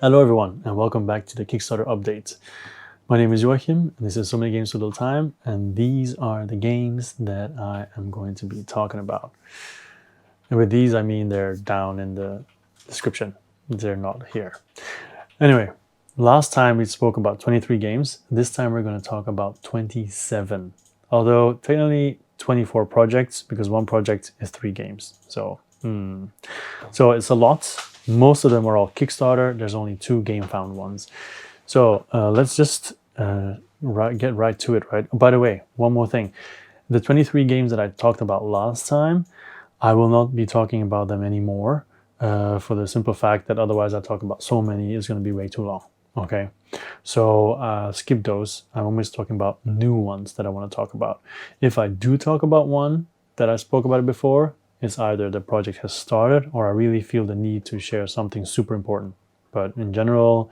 Hello everyone, and welcome back to the Kickstarter update. My name is Joachim, and this is So Many Games So Little Time, and these are the games that I am going to be talking about. And with these, I mean they're down in the description. They're not here. Anyway, last time we spoke about 23 games. This time we're going to talk about 27. Although technically 24 projects, because one project is 3 games. So it's a lot. Most of them are all Kickstarter. There's only 2 Gamefound ones. So let's just get right to it, right? By the way, one more thing. The 23 games that I talked about last time, I will not be talking about them anymore for the simple fact that otherwise I talk about so many, it's going to be way too long. Okay, so skip those. I'm always talking about new ones that I want to talk about. If I do talk about one that I spoke about it before, it's either the project has started or I really feel the need to share something super important. But in general,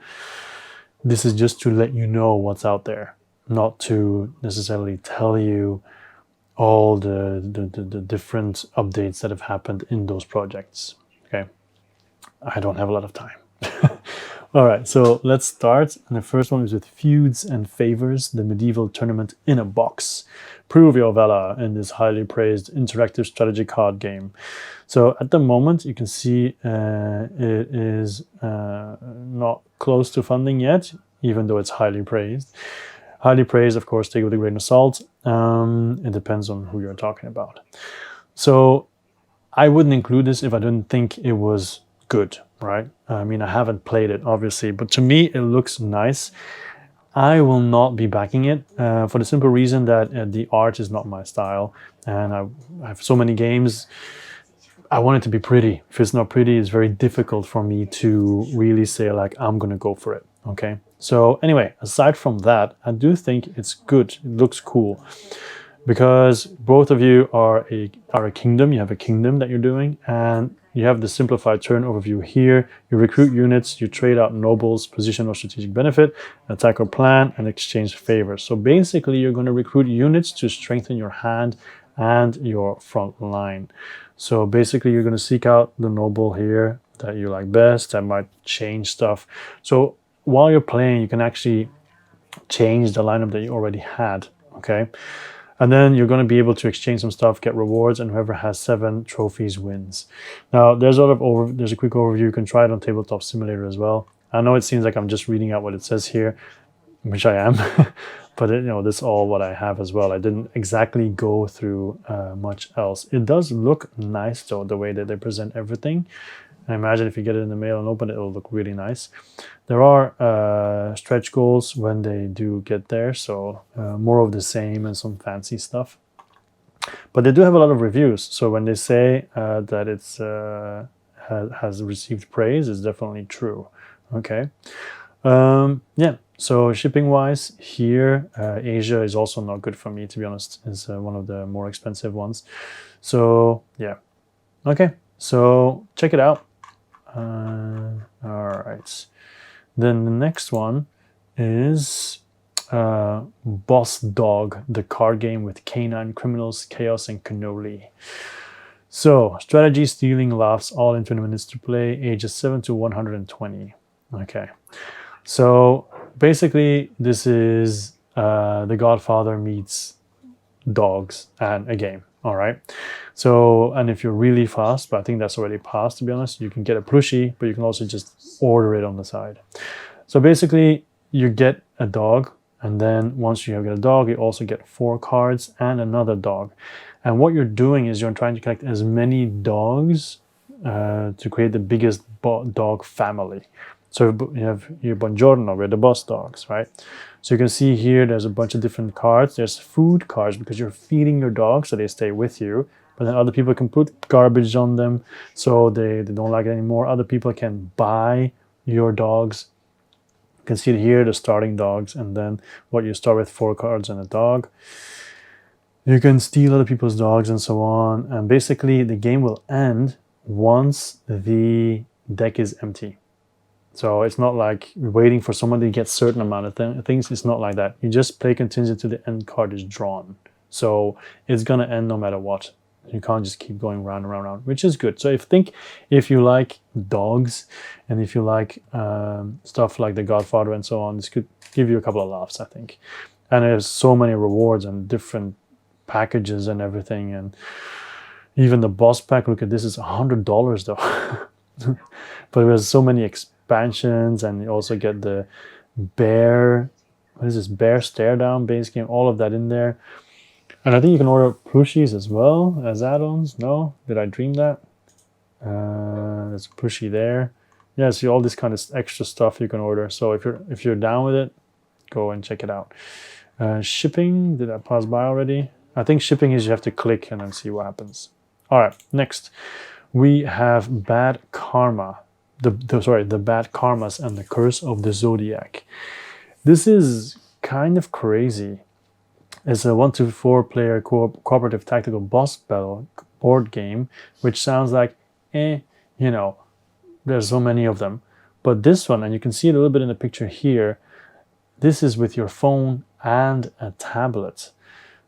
this is just to let you know what's out there, not to necessarily tell you all the different updates that have happened in those projects. Okay, I don't have a lot of time. All right, so let's start. And the first one is with Feuds Favors, the medieval tournament in a box. Prove your valor in this highly praised interactive strategy card game. So at the moment, you can see it is not close to funding yet, even though it's highly praised. Highly praised, of course, take it with a grain of salt. It depends on who you're talking about. So I wouldn't include this if I didn't think it was good, right? I mean, I haven't played it, obviously, but to me, it looks nice. I will not be backing it for the simple reason that the art is not my style. And I have so many games. I want it to be pretty. If it's not pretty, it's very difficult for me to really say, like, I'm going to go for it. Okay. So anyway, aside from that, I do think it's good. It looks cool because both of you are a kingdom. You have a kingdom that you're doing, and you have the simplified turn overview here. You recruit units, you trade out nobles, position or strategic benefit, attack or plan, and exchange favors. So basically, you're going to recruit units to strengthen your hand and your front line. So basically, you're going to seek out the noble here that you like best, that might change stuff. So while you're playing, you can actually change the lineup that you already had, okay? And then you're going to be able to exchange some stuff, get rewards, and whoever has 7 trophies wins. Now, there's a quick overview. You can try it on Tabletop Simulator as well. I know it seems like I'm just reading out what it says here, which I am, but this is all what I have as well. I didn't exactly go through much else. It does look nice, though, the way that they present everything. I imagine if you get it in the mail and open it, it'll look really nice. There are stretch goals when they do get there, so more of the same and some fancy stuff. But they do have a lot of reviews, so when they say that it's has received praise, it's definitely true. Okay, yeah. So shipping-wise, here Asia is also not good for me, to be honest. It's one of the more expensive ones. So yeah, okay. So check it out. All right. Then the next one is Boss Dog, the card game with canine criminals, chaos, and cannoli. So strategy, stealing, laughs, all in 20 minutes to play, ages 7 to 120. Okay. So basically, this is The Godfather meets dogs and a game. All right. So, and if you're really fast, but I think that's already passed, to be honest, you can get a plushie, but you can also just order it on the side. So basically, you get a dog, and then once you get a dog, you also get 4 cards and another dog. And what you're doing is you're trying to collect as many dogs to create the biggest dog family. So you have your Buongiorno, we're the boss dogs, right? So you can see here, there's a bunch of different cards. There's food cards because you're feeding your dogs so they stay with you. But then other people can put garbage on them so they don't like it anymore. Other people can buy your dogs. You can see here the starting dogs, and then what you start with 4 cards and a dog. You can steal other people's dogs and so on. And basically the game will end once the deck is empty. So it's not like waiting for someone to get a certain amount of things. It's not like that. You just play contingent to the end card is drawn. So it's going to end no matter what. You can't just keep going round and round and round, which is good. So if you like dogs and if you like stuff like The Godfather and so on, this could give you a couple of laughs, I think. And there's so many rewards and different packages and everything. And even the boss pack, look at this, is $100 though. But there's so many expansions, and you also get the bear, what is this, bear stare down base game, all of that in there. And I think you can order plushies as well as add-ons. No? Did I dream that? There's a plushie there. Yeah, see all this kind of extra stuff you can order. So if you're down with it, go and check it out. Shipping, did I pass by already? I think shipping is you have to click and then see what happens. All right, next. We have Bad Karma. The Bad Karmas and the Curse of the Zodiac. This is kind of crazy. It's a 1 to 4 player cooperative tactical boss battle board game, which sounds like, you know, there's so many of them. But this one, and you can see it a little bit in the picture here, this is with your phone and a tablet.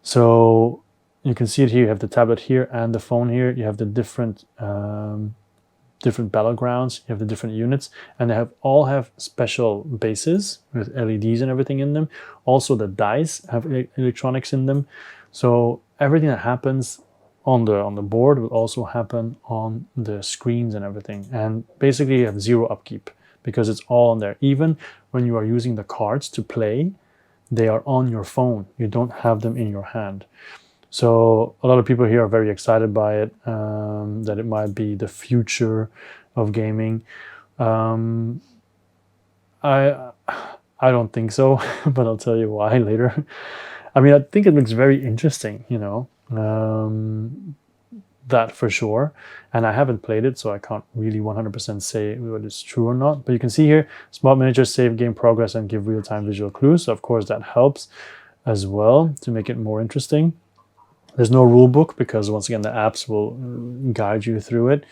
So you can see it here. You have the tablet here and the phone here. You have the different battlegrounds. You have the different units, and they all have special bases with LEDs and everything in them. Also, the dice have electronics in them. So everything that happens on the board will also happen on the screens and everything. And basically, you have zero upkeep because it's all on there. Even when you are using the cards to play, they are on your phone. You don't have them in your hand. So a lot of people here are very excited by it, that it might be the future of gaming. I don't think so, but I'll tell you why later. I mean, I think it looks very interesting, you know, that for sure. And I haven't played it, so I can't really 100% say whether it's true or not. But you can see here, smart miniatures save game progress and give real-time visual clues. So of course that helps as well to make it more interesting. There's no rule book because, once again, the apps will guide you through it.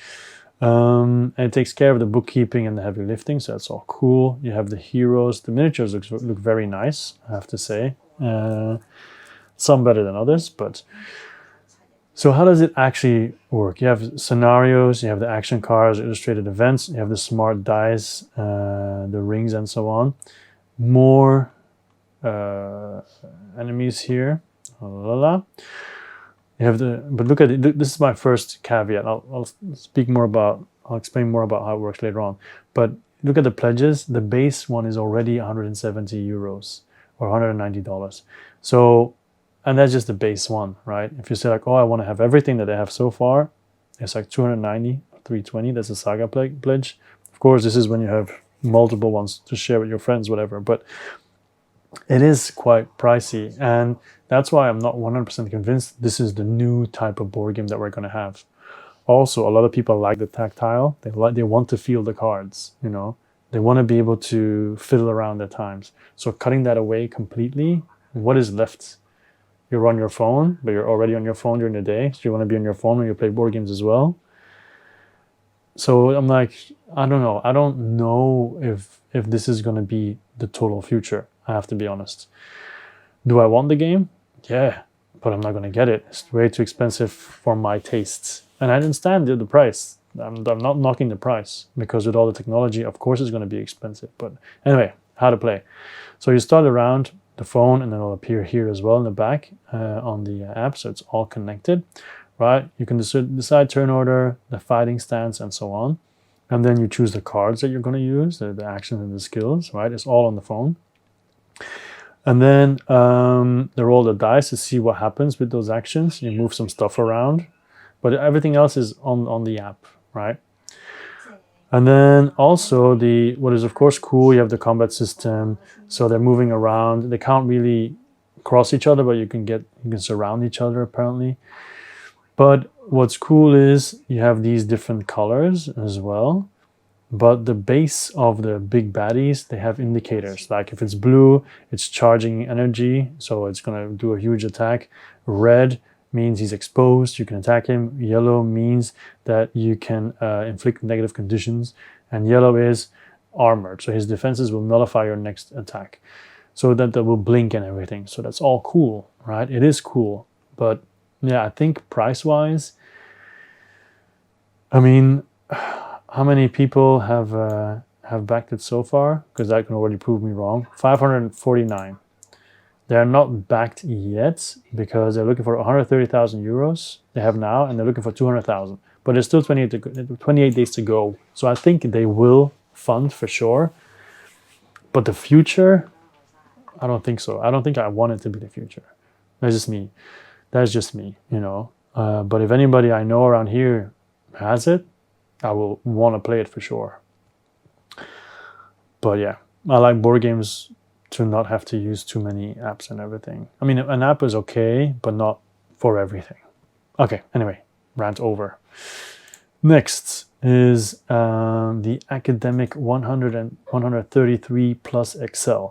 And it takes care of the bookkeeping and the heavy lifting, so that's all cool. You have the heroes. The miniatures look very nice, I have to say. Some better than others, but... So how does it actually work? You have scenarios, you have the action cards, illustrated events, you have the smart dice, the rings, and so on. More enemies here. You have but look at it. This is my first caveat. I'll explain more about how it works later on. But look at the pledges. The base one is already 170 euros or $190. So, and that's just the base one, right? If you say like, oh, I want to have everything that they have so far, it's like 290, 320. That's a saga pledge. Of course, this is when you have multiple ones to share with your friends, whatever. But it is quite pricey, and that's why I'm not 100% convinced this is the new type of board game that we're going to have. Also, a lot of people like the tactile. They want to feel the cards, you know. They want to be able to fiddle around at times. So cutting that away completely, what is left? You're on your phone, but you're already on your phone during the day. So you want to be on your phone when you play board games as well. So I'm like, I don't know. I don't know if this is going to be the total future. I have to be honest. Do I want the game? Yeah, but I'm not going to get it. It's way too expensive for my tastes. And I understand the price. I'm not knocking the price, because with all the technology, of course it's going to be expensive. But anyway, how to play. So you start around the phone, and then it'll appear here as well in the back on the app. So it's all connected, right? You can decide turn order, the fighting stance, and so on. And then you choose the cards that you're going to use, the actions and the skills, right? It's all on the phone. And then they roll the dice to see what happens with those actions. You move some stuff around, but everything else is on the app, right? And then also what is of course cool, you have the combat system. So they're moving around. They can't really cross each other, but you can surround each other apparently. But what's cool is you have these different colors as well. But the base of the big baddies, they have indicators. Like if it's blue, it's charging energy, so it's going to do a huge attack. Red means he's exposed, you can attack him. Yellow means that you can inflict negative conditions. And yellow is armored, so his defenses will nullify your next attack. So that will blink and everything. So that's all cool, right? It is cool. But yeah, I think price-wise, I mean, how many people have backed it so far? Because that can already prove me wrong. 549. They're not backed yet because they're looking for 130,000 euros they have now, and they're looking for 200,000. But there's still 28 days to go. So I think they will fund for sure. But the future, I don't think so. I don't think I want it to be the future. That's just me. That's just me, you know. But if anybody I know around here has it, I will want to play it for sure. But yeah, I like board games to not have to use too many apps and everything. I mean, an app is okay, but not for everything. Okay, anyway, rant over. Next is the Academic 100 and 133 Plus XL.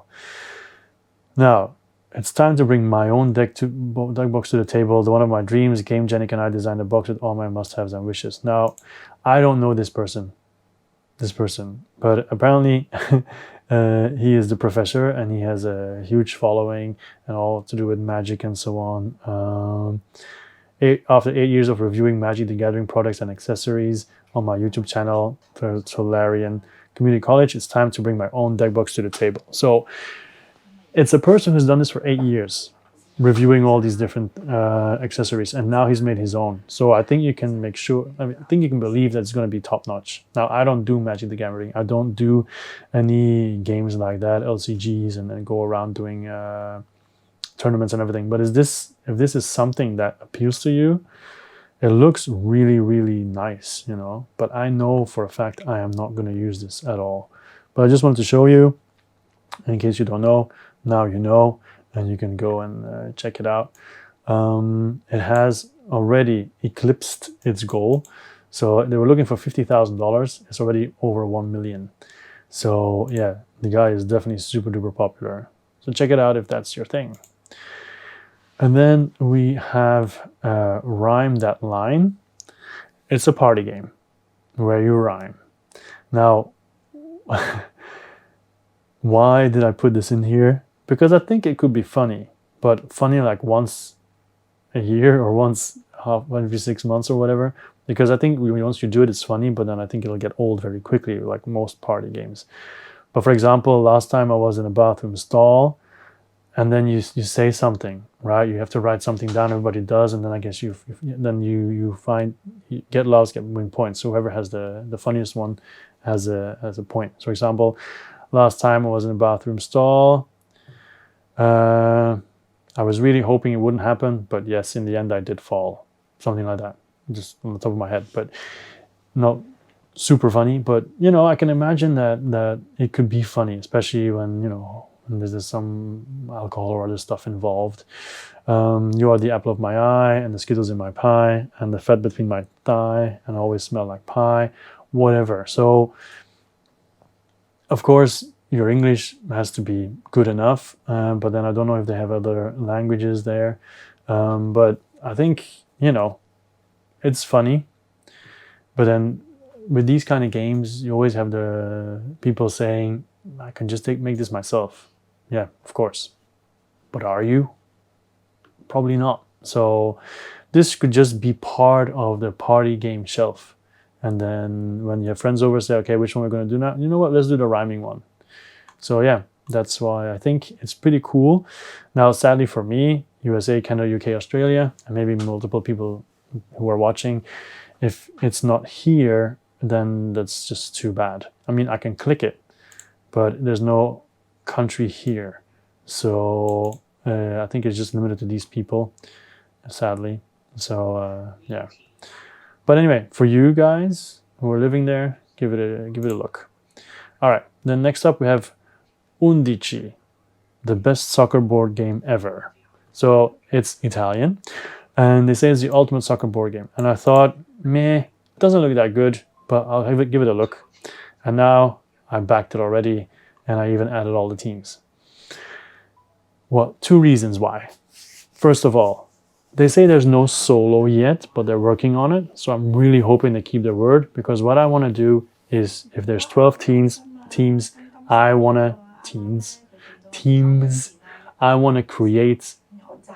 Now, it's time to bring my own deck box to the table. One of my dreams, Game Genic and I designed a box with all my must-haves and wishes. Now, I don't know this person, but apparently he is the professor and he has a huge following and all to do with magic and so on. After 8 years of reviewing Magic the Gathering products and accessories on my YouTube channel, Solarian Community College, it's time to bring my own deck box to the table. So it's a person who's done this for 8 years, reviewing all these different accessories, and now he's made his own. So I think you can I think you can believe that it's going to be top notch. Now, I don't do Magic the Gathering. I don't do any games like that, LCGs, and then go around doing tournaments and everything. But if this is something that appeals to you, it looks really, really nice, you know. But I know for a fact I am not going to use this at all. But I just wanted to show you, in case you don't know. Now you know, and you can go and check it out. It has already eclipsed its goal. So they were looking for $50,000. It's already over 1 million. So yeah, the guy is definitely super duper popular. So check it out if that's your thing. And then we have Rhyme That Line. It's a party game where you rhyme. Now, why did I put this in here? Because I think it could be funny, but funny like once a year or once every 6 months or whatever. Because I think once you do it, it's funny, but then I think it'll get old very quickly, like most party games. But for example, last time I was in a bathroom stall, and then you say something, right? You have to write something down. Everybody does, and then I guess you get laughs, get win points. So whoever has the funniest one has a point. So for example, last time I was in a bathroom stall. I was really hoping it wouldn't happen, but yes, in the end I did fall. Something like that, just on the top of my head, but not super funny. But you know, I can imagine that it could be funny, especially when when there's some alcohol or other stuff involved. You are the apple of my eye, and the Skittles in my pie, and the fat between my thigh, and I always smell like pie, whatever. So, of course, your English has to be good enough, but then I don't know if they have other languages there. But I think, it's funny. But then with these kind of games, you always have the people saying, I can just make this myself. Yeah, of course. But are you? Probably not. So this could just be part of the party game shelf. And then when you have friends over, say, okay, which one we're going to do now? You know what? Let's do the rhyming one. So yeah, that's why I think it's pretty cool. Now, sadly for me, USA, Canada, UK, Australia, and maybe multiple people who are watching, if it's not here, then that's just too bad. I mean, I can click it, but there's no country here. So I think it's just limited to these people, sadly. So yeah. But anyway, for you guys who are living there, give it a look. All right, then next up we have Undici, the best soccer board game ever. So it's Italian, and they say it's the ultimate soccer board game. And I thought, meh, it doesn't look that good, but I'll give it a look. And now I backed it already, and I even added all the teams. Well, 2 reasons why. First of all, they say there's no solo yet, but they're working on it. So I'm really hoping they keep their word, because what I want to do is, if there's 12 teams, I want to I want to create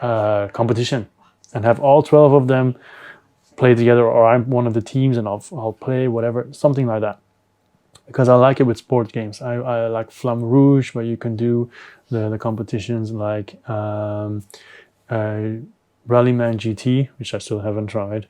a competition. and have all 12 of them play together, or I'm one of the teams and I'll play whatever, something like that. Because I like it with sport games. I like Flamme Rouge, where you can do the competitions like Rallyman GT, which I still haven't tried.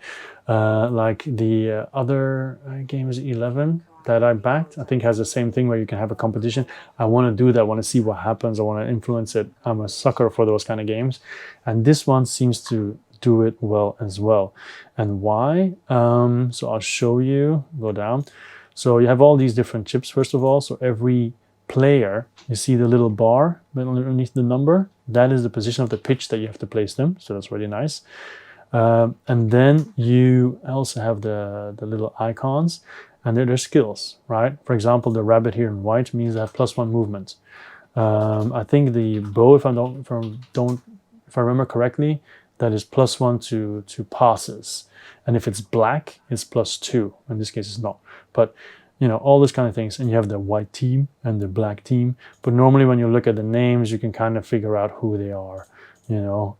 Like the other game is 11 that I backed, I think has the same thing where you can have a competition. I want to do that. I want to see what happens. I want to influence it. I'm a sucker for those kind of games. And this one seems to do it well as well. And why? So I'll show you, go down. So you have all these different chips, first of all. So every player, you see the little bar underneath the number, that is the position of the pitch that you have to place them. So that's really nice. And then you also have the little icons, and they're their skills, right? For example, the rabbit here in white means they have +1 movement. I think the bow, if I remember correctly, that is +1 to passes. And if it's black, it's +2. In this case, it's not. But you know, all those kind of things. And you have the white team and the black team. But normally when you look at the names, you can kind of figure out who they are, you know.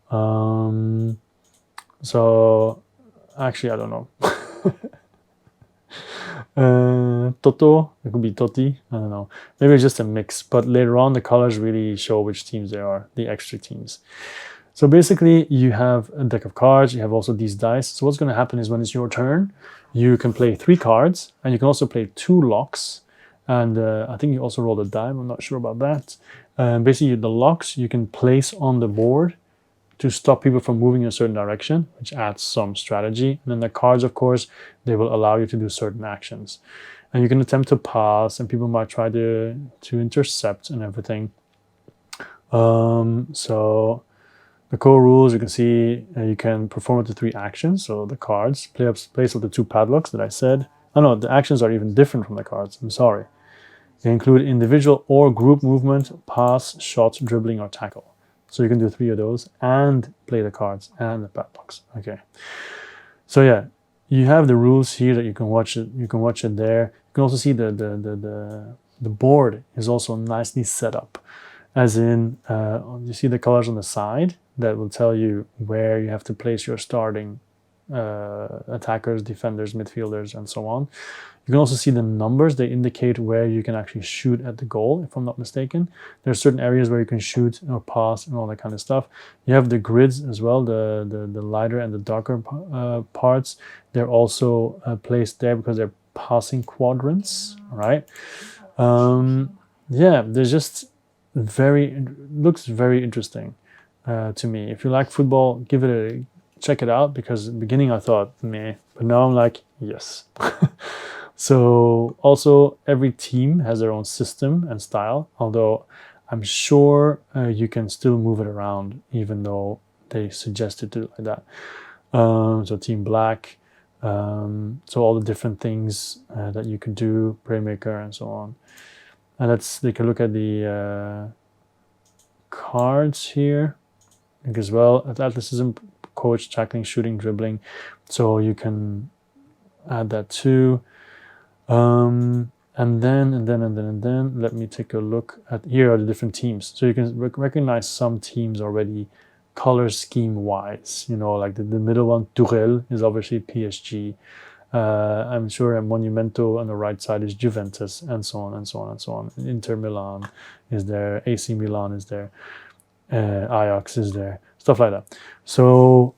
So actually, I don't know. Toto, it could be Toti, I don't know. Maybe it's just a mix, but later on the colors really show which teams they are, the extra teams. So basically you have a deck of cards, you have also these dice. So what's going to happen is when it's your turn, you can play 3 cards, and you can also play 2 locks. And I think you also roll a die, I'm not sure about that. Basically the locks you can place on the board to stop people from moving in a certain direction, which adds some strategy. And then the cards, of course, they will allow you to do certain actions. And you can attempt to pass, and people might try to intercept and everything. So the core rules, you can see you can perform up to 3 actions. So the cards, place up to 2 padlocks that I said. Oh no, the actions are even different from the cards, I'm sorry. They include individual or group movement, pass, shot, dribbling, or tackle. So you can do 3 of those and play the cards and the padlocks. Okay. So yeah, you have the rules here that you can watch it. You can watch it there. You can also see the board is also nicely set up. As in, you see the colors on the side that will tell you where you have to place your starting attackers, defenders, midfielders, and so on. You can also see the numbers. They indicate where you can actually shoot at the goal, if I'm not mistaken. There are certain areas where you can shoot or pass and all that kind of stuff. You have the grids as well, the lighter and the darker parts. They're also placed there because they're passing quadrants, right? Yeah, there's just looks very interesting to me. If you like football, check it out, because in the beginning I thought, meh, but now I'm like, yes. So also every team has their own system and style, although I'm sure you can still move it around, even though they suggested to do it like that. So Team Black, so all the different things that you can do, Praymaker and so on. And let's take a look at the cards here as well. Athleticism, coach, tackling, shooting, dribbling. So you can add that too. And then let me take a look at, here are the different teams. So you can recognize some teams already color scheme wise, you know, like the middle one, Tourelle, is obviously PSG. I'm sure a Monumento on the right side is Juventus, and so on and so on and so on. Inter Milan is there, AC Milan is there, Ajax is there, stuff like that. So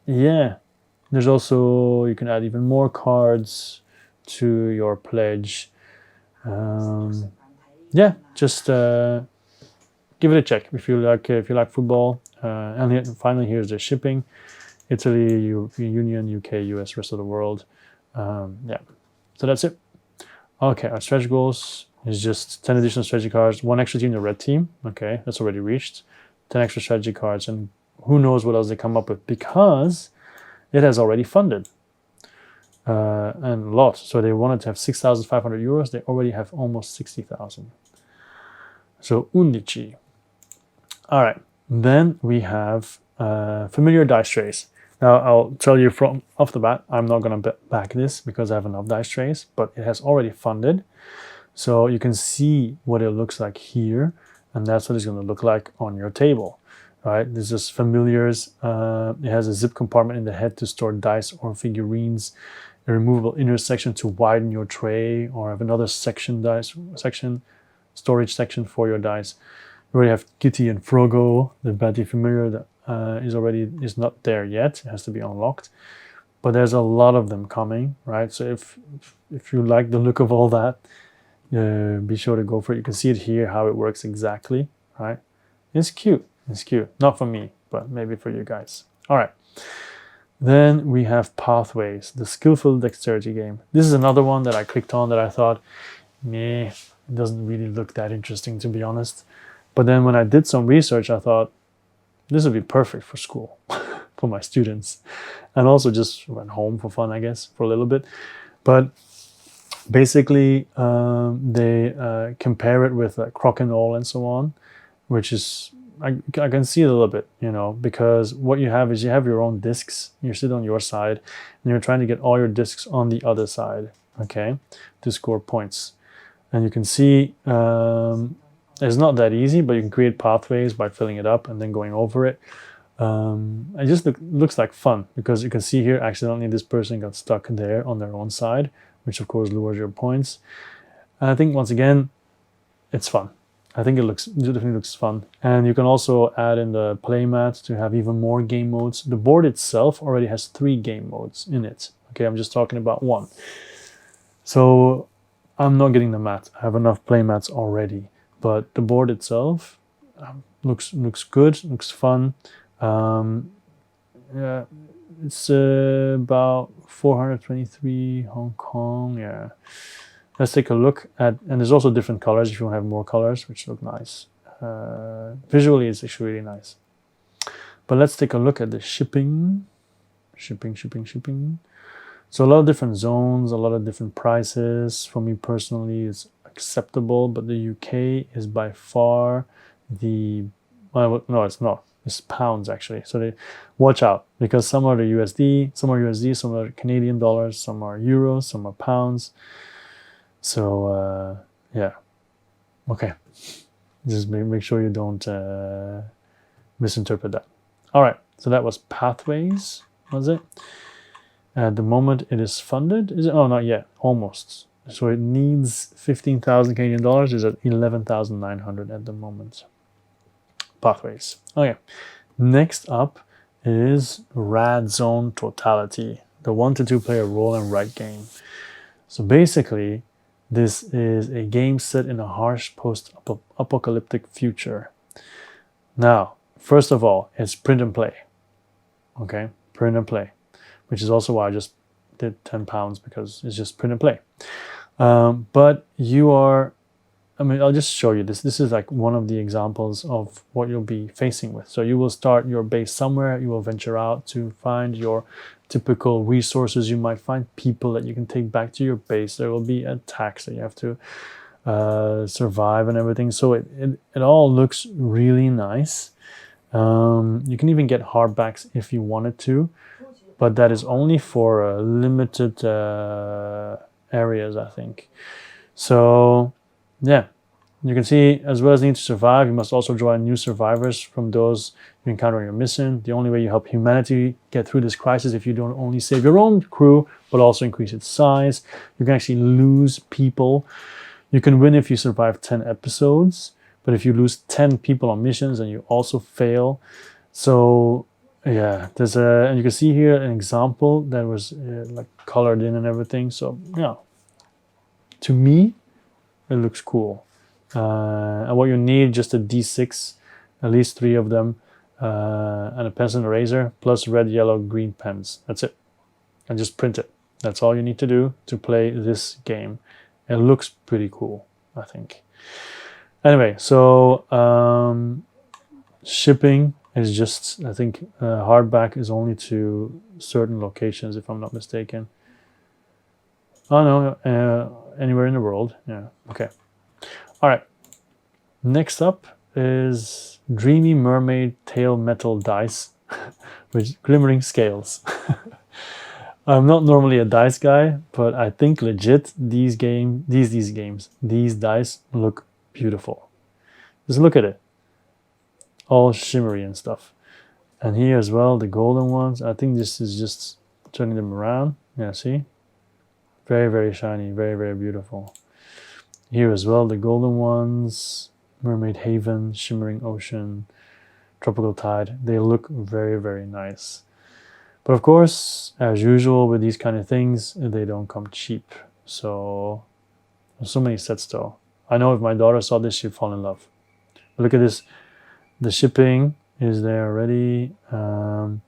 yeah, there's also, you can add even more cards to your pledge. Yeah, just give it a check if you like football. And finally, here's the shipping: Italy, European Union, UK, US, rest of the world. Yeah, so that's it. Okay, our stretch goals is just 10 additional strategy cards, 1 extra team, the red team. Okay, that's already reached. 10 extra strategy cards, and who knows what else they come up with, because it has already funded and a lot. So they wanted to have 6,500 euros. They already have almost 60,000. So 11. All right, then we have familiar dice trays. Now I'll tell you from off the bat, I'm not going to back this because I have enough dice trays, but it has already funded. So you can see what it looks like here, and that's what it's going to look like on your table. right? This is familiars. It has a zip compartment in the head to store dice or figurines, a removable inner section to widen your tray, or have another storage section for your dice. We already have Kitty and Frogo, the Batty familiar that is not there yet. It has to be unlocked, but there's a lot of them coming, right? So if you like the look of all that, be sure to go for it. You can see it here how it works exactly, right? It's cute. It's cute. Not for me, but maybe for you guys. All right. Then we have Pathways, the skillful dexterity game. This is another one that I clicked on that I thought, meh, it doesn't really look that interesting, to be honest. But then when I did some research, I thought this would be perfect for school, for my students. And also just went home for fun, I guess, for a little bit. But basically, they compare it with Crokinole and so on, which is, I can see it a little bit, you know, because what you have is you have your own discs. You sit on your side, and you're trying to get all your discs on the other side, okay, to score points. And you can see it's not that easy, but you can create pathways by filling it up and then going over it. It just looks like fun, because you can see here, accidentally this person got stuck there on their own side, which of course lowers your points. And I think once again, it's fun. I think it definitely looks fun. And you can also add in the playmat to have even more game modes. The board itself already has 3 game modes in it. Okay, I'm just talking about one. So I'm not getting the mat. I have enough playmats already. But the board itself looks good, looks fun. Yeah, it's about 423 Hong Kong. Yeah. Let's take a look at, and there's also different colors if you want to have more colors, which look nice. Visually, it's actually really nice. But let's take a look at the shipping. Shipping. So a lot of different zones, a lot of different prices. For me personally, it's acceptable, but the UK is by far well, no, it's not. It's pounds actually. So watch out, because some are the USD, some are Canadian dollars, some are euros, some are pounds. So yeah, okay. Just make sure you don't misinterpret that. All right, so that was Pathways, was it? At the moment, it is funded. Is it? Oh, not yet. Almost. So it needs 15,000 Canadian dollars. Is at 11,900 at the moment. Pathways. Okay. Next up is Rad Zone Totality, the 1 to 2 player roll and write game. So basically, this is a game set in a harsh post-apocalyptic future. Now, first of all, it's print and play. Okay, print and play, which is also why I just did £10, because it's just print and play. But you are, I'll just show you this. This is like one of the examples of what you'll be facing with. So you will start your base somewhere. You will venture out to find your typical resources. You might find people that you can take back to your base. There will be attacks that you have to survive and everything. So it all looks really nice. You can even get hardbacks if you wanted to, but that is only for limited areas, I think. So yeah, you can see, as well as need to survive, you must also draw in new survivors from those you encounter on your mission. The only way you help humanity get through this crisis, if you don't only save your own crew, but also increase its size. You can actually lose people. You can win if you survive 10 episodes, but if you lose 10 people on missions, then you also fail. So yeah, and you can see here an example that was like colored in and everything. So yeah, to me, it looks cool. And what you need, just a D6, at least 3 of them, and a pencil and eraser, plus red, yellow, green pens. That's it. And just print it. That's all you need to do to play this game. It looks pretty cool, I think. Anyway, so shipping is just, I think hardback is only to certain locations, if I'm not mistaken. Oh no, anywhere in the world. Yeah, okay. All right. Next up is Dreamy Mermaid Tail Metal Dice with glimmering scales. I'm not normally a dice guy, but I think legit these dice look beautiful. Just look at it. all shimmery and stuff. And here as well, the golden ones. I think this is just turning them around. Yeah, see? Very, very shiny, very, very beautiful. Here as well, the golden ones, Mermaid Haven, Shimmering Ocean, Tropical Tide. They look very, very nice. But of course, as usual with these kind of things, they don't come cheap. So, there's so many sets though. I know if my daughter saw this, she'd fall in love. Look at this. The shipping is there already. A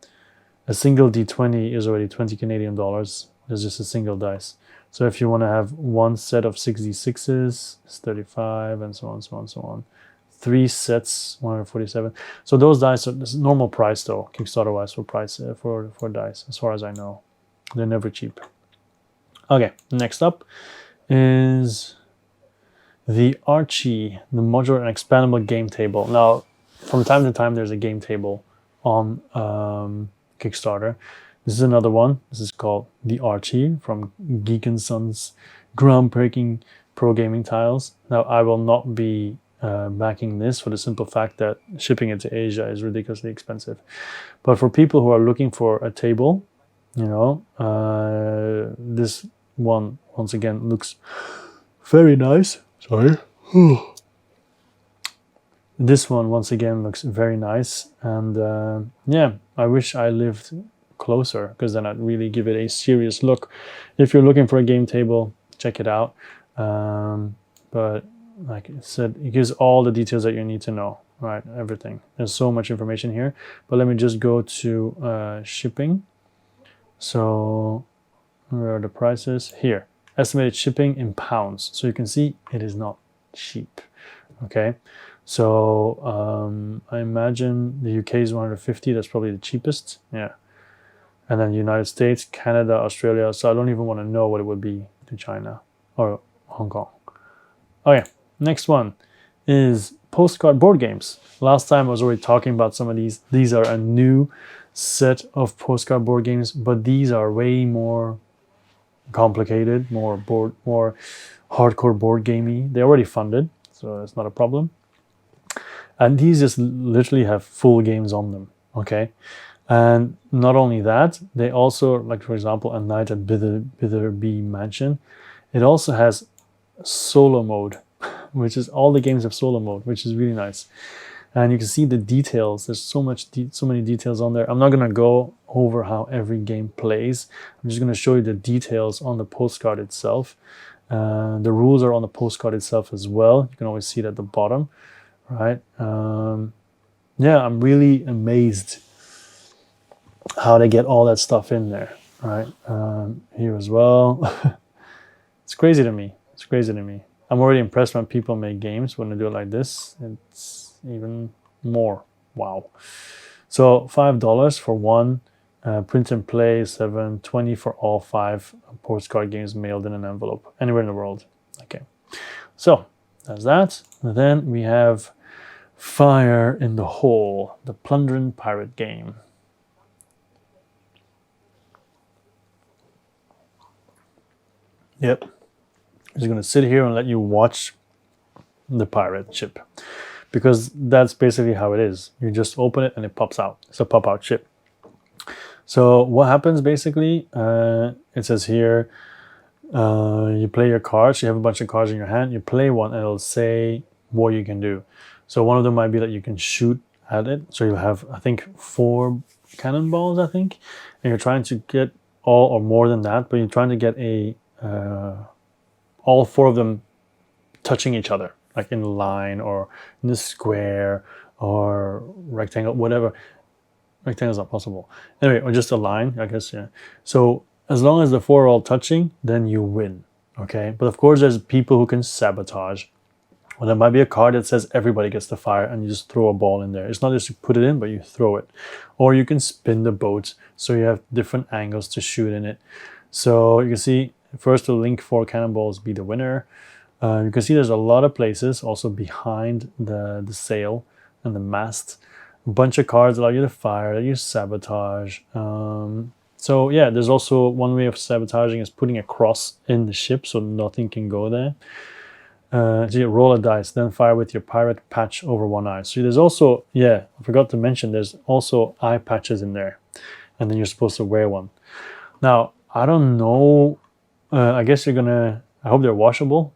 single D20 is already 20 Canadian dollars. There's just a single dice. So if you want to have one set of 6d6s, it's 35, and so on, so on, so on. 3 sets, 147. So those dice are this is normal price though, Kickstarter-wise for dice, as far as I know. They're never cheap. Okay, next up is the Archie, the modular and expandable game table. Now, from time to time, there's a game table on Kickstarter. This is another one. This is called the Archie from Geek & Sons groundbreaking pro gaming tiles. Now, I will not be backing this for the simple fact that shipping it to Asia is ridiculously expensive. But for people who are looking for a table, you know, this one, once again, looks very nice. Sorry. This one, once again, looks very nice. And yeah, I wish I lived closer, because then I'd really give it a serious look. If you're looking for a game table, check it out. But like I said, it gives all the details that you need to know, right? Everything. There's so much information here. But let me just go to shipping. So where are the prices? Here. Estimated shipping in pounds. So you can see it is not cheap. Okay. So I imagine the UK is 150. That's probably the cheapest. Yeah. And then the United States, Canada, Australia. So I don't even want to know what it would be to China or Hong Kong. Okay, next one is Postcard board games. Last time I was already talking about some of these. These are a new set of Postcard board games, but these are way more complicated, more hardcore board gamey. They're already funded, so that's not a problem. And these just literally have full games on them, okay? And not only that, they also, like for example, A Night at Bitherby Mansion, it also has solo mode, which is all the games have solo mode, which is really nice. And you can see the details. There's so many details on there. I'm not gonna go over how every game plays. I'm just gonna show you the details on the postcard itself. The rules are on the postcard itself as well. You can always see it at the bottom, right? Yeah, I'm really amazed how they get all that stuff in there, right? Here as well. It's crazy to me. It's crazy to me. I'm already impressed when people make games when they do it like this. It's even more. Wow. So $5 for one, print and play, $7.20 for all 5 postcard games mailed in an envelope anywhere in the world. Okay. So that's that. And then we have Fire in the Hole, the plundering pirate game. Yep. I'm just going to sit here and let you watch the pirate ship, because that's basically how it is. You just open it and it pops out. It's a pop-out ship. So what happens basically, it says here, you play your cards. You have a bunch of cards in your hand. You play one and it'll say what you can do. So one of them might be that you can shoot at it. So you have, I think, 4 cannonballs, I think. And you're trying to get all or more than that, but you're trying to get all 4 of them touching each other, like in a line or in a square or rectangle, whatever. Rectangle's not possible. Anyway, or just a line, I guess, yeah. So as long as the 4 are all touching, then you win, okay? But of course, there's people who can sabotage. Well, there might be a card that says everybody gets to fire and you just throw a ball in there. It's not just you put it in, but you throw it. Or you can spin the boat, so you have different angles to shoot in it. So you can see, first will link 4 cannonballs be the winner. You can see there's a lot of places also behind the sail and the mast. A bunch of cards allow you to fire, allow you to sabotage. So yeah, there's also one way of sabotaging is putting a cross in the ship so nothing can go there. So you roll a dice, then fire with your pirate patch over one eye. So there's also, yeah, I forgot to mention, there's also eye patches in there. And then you're supposed to wear one. Now, I don't know. I guess you're gonna, I hope they're washable.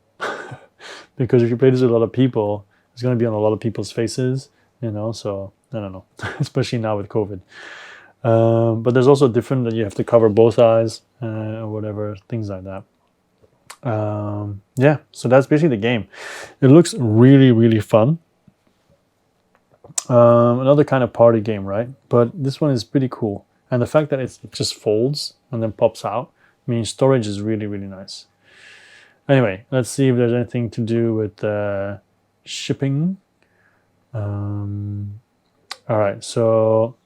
Because if you play this with a lot of people, it's gonna be on a lot of people's faces, you know, so I don't know. Especially now with COVID. But there's also different that you have to cover both eyes or whatever, things like that. Yeah, so that's basically the game. It looks really, really fun. Another kind of party game, right? But this one is pretty cool. And the fact that it just folds and then pops out means storage is really, really nice. Anyway, let's see if there's anything to do with shipping. All right, so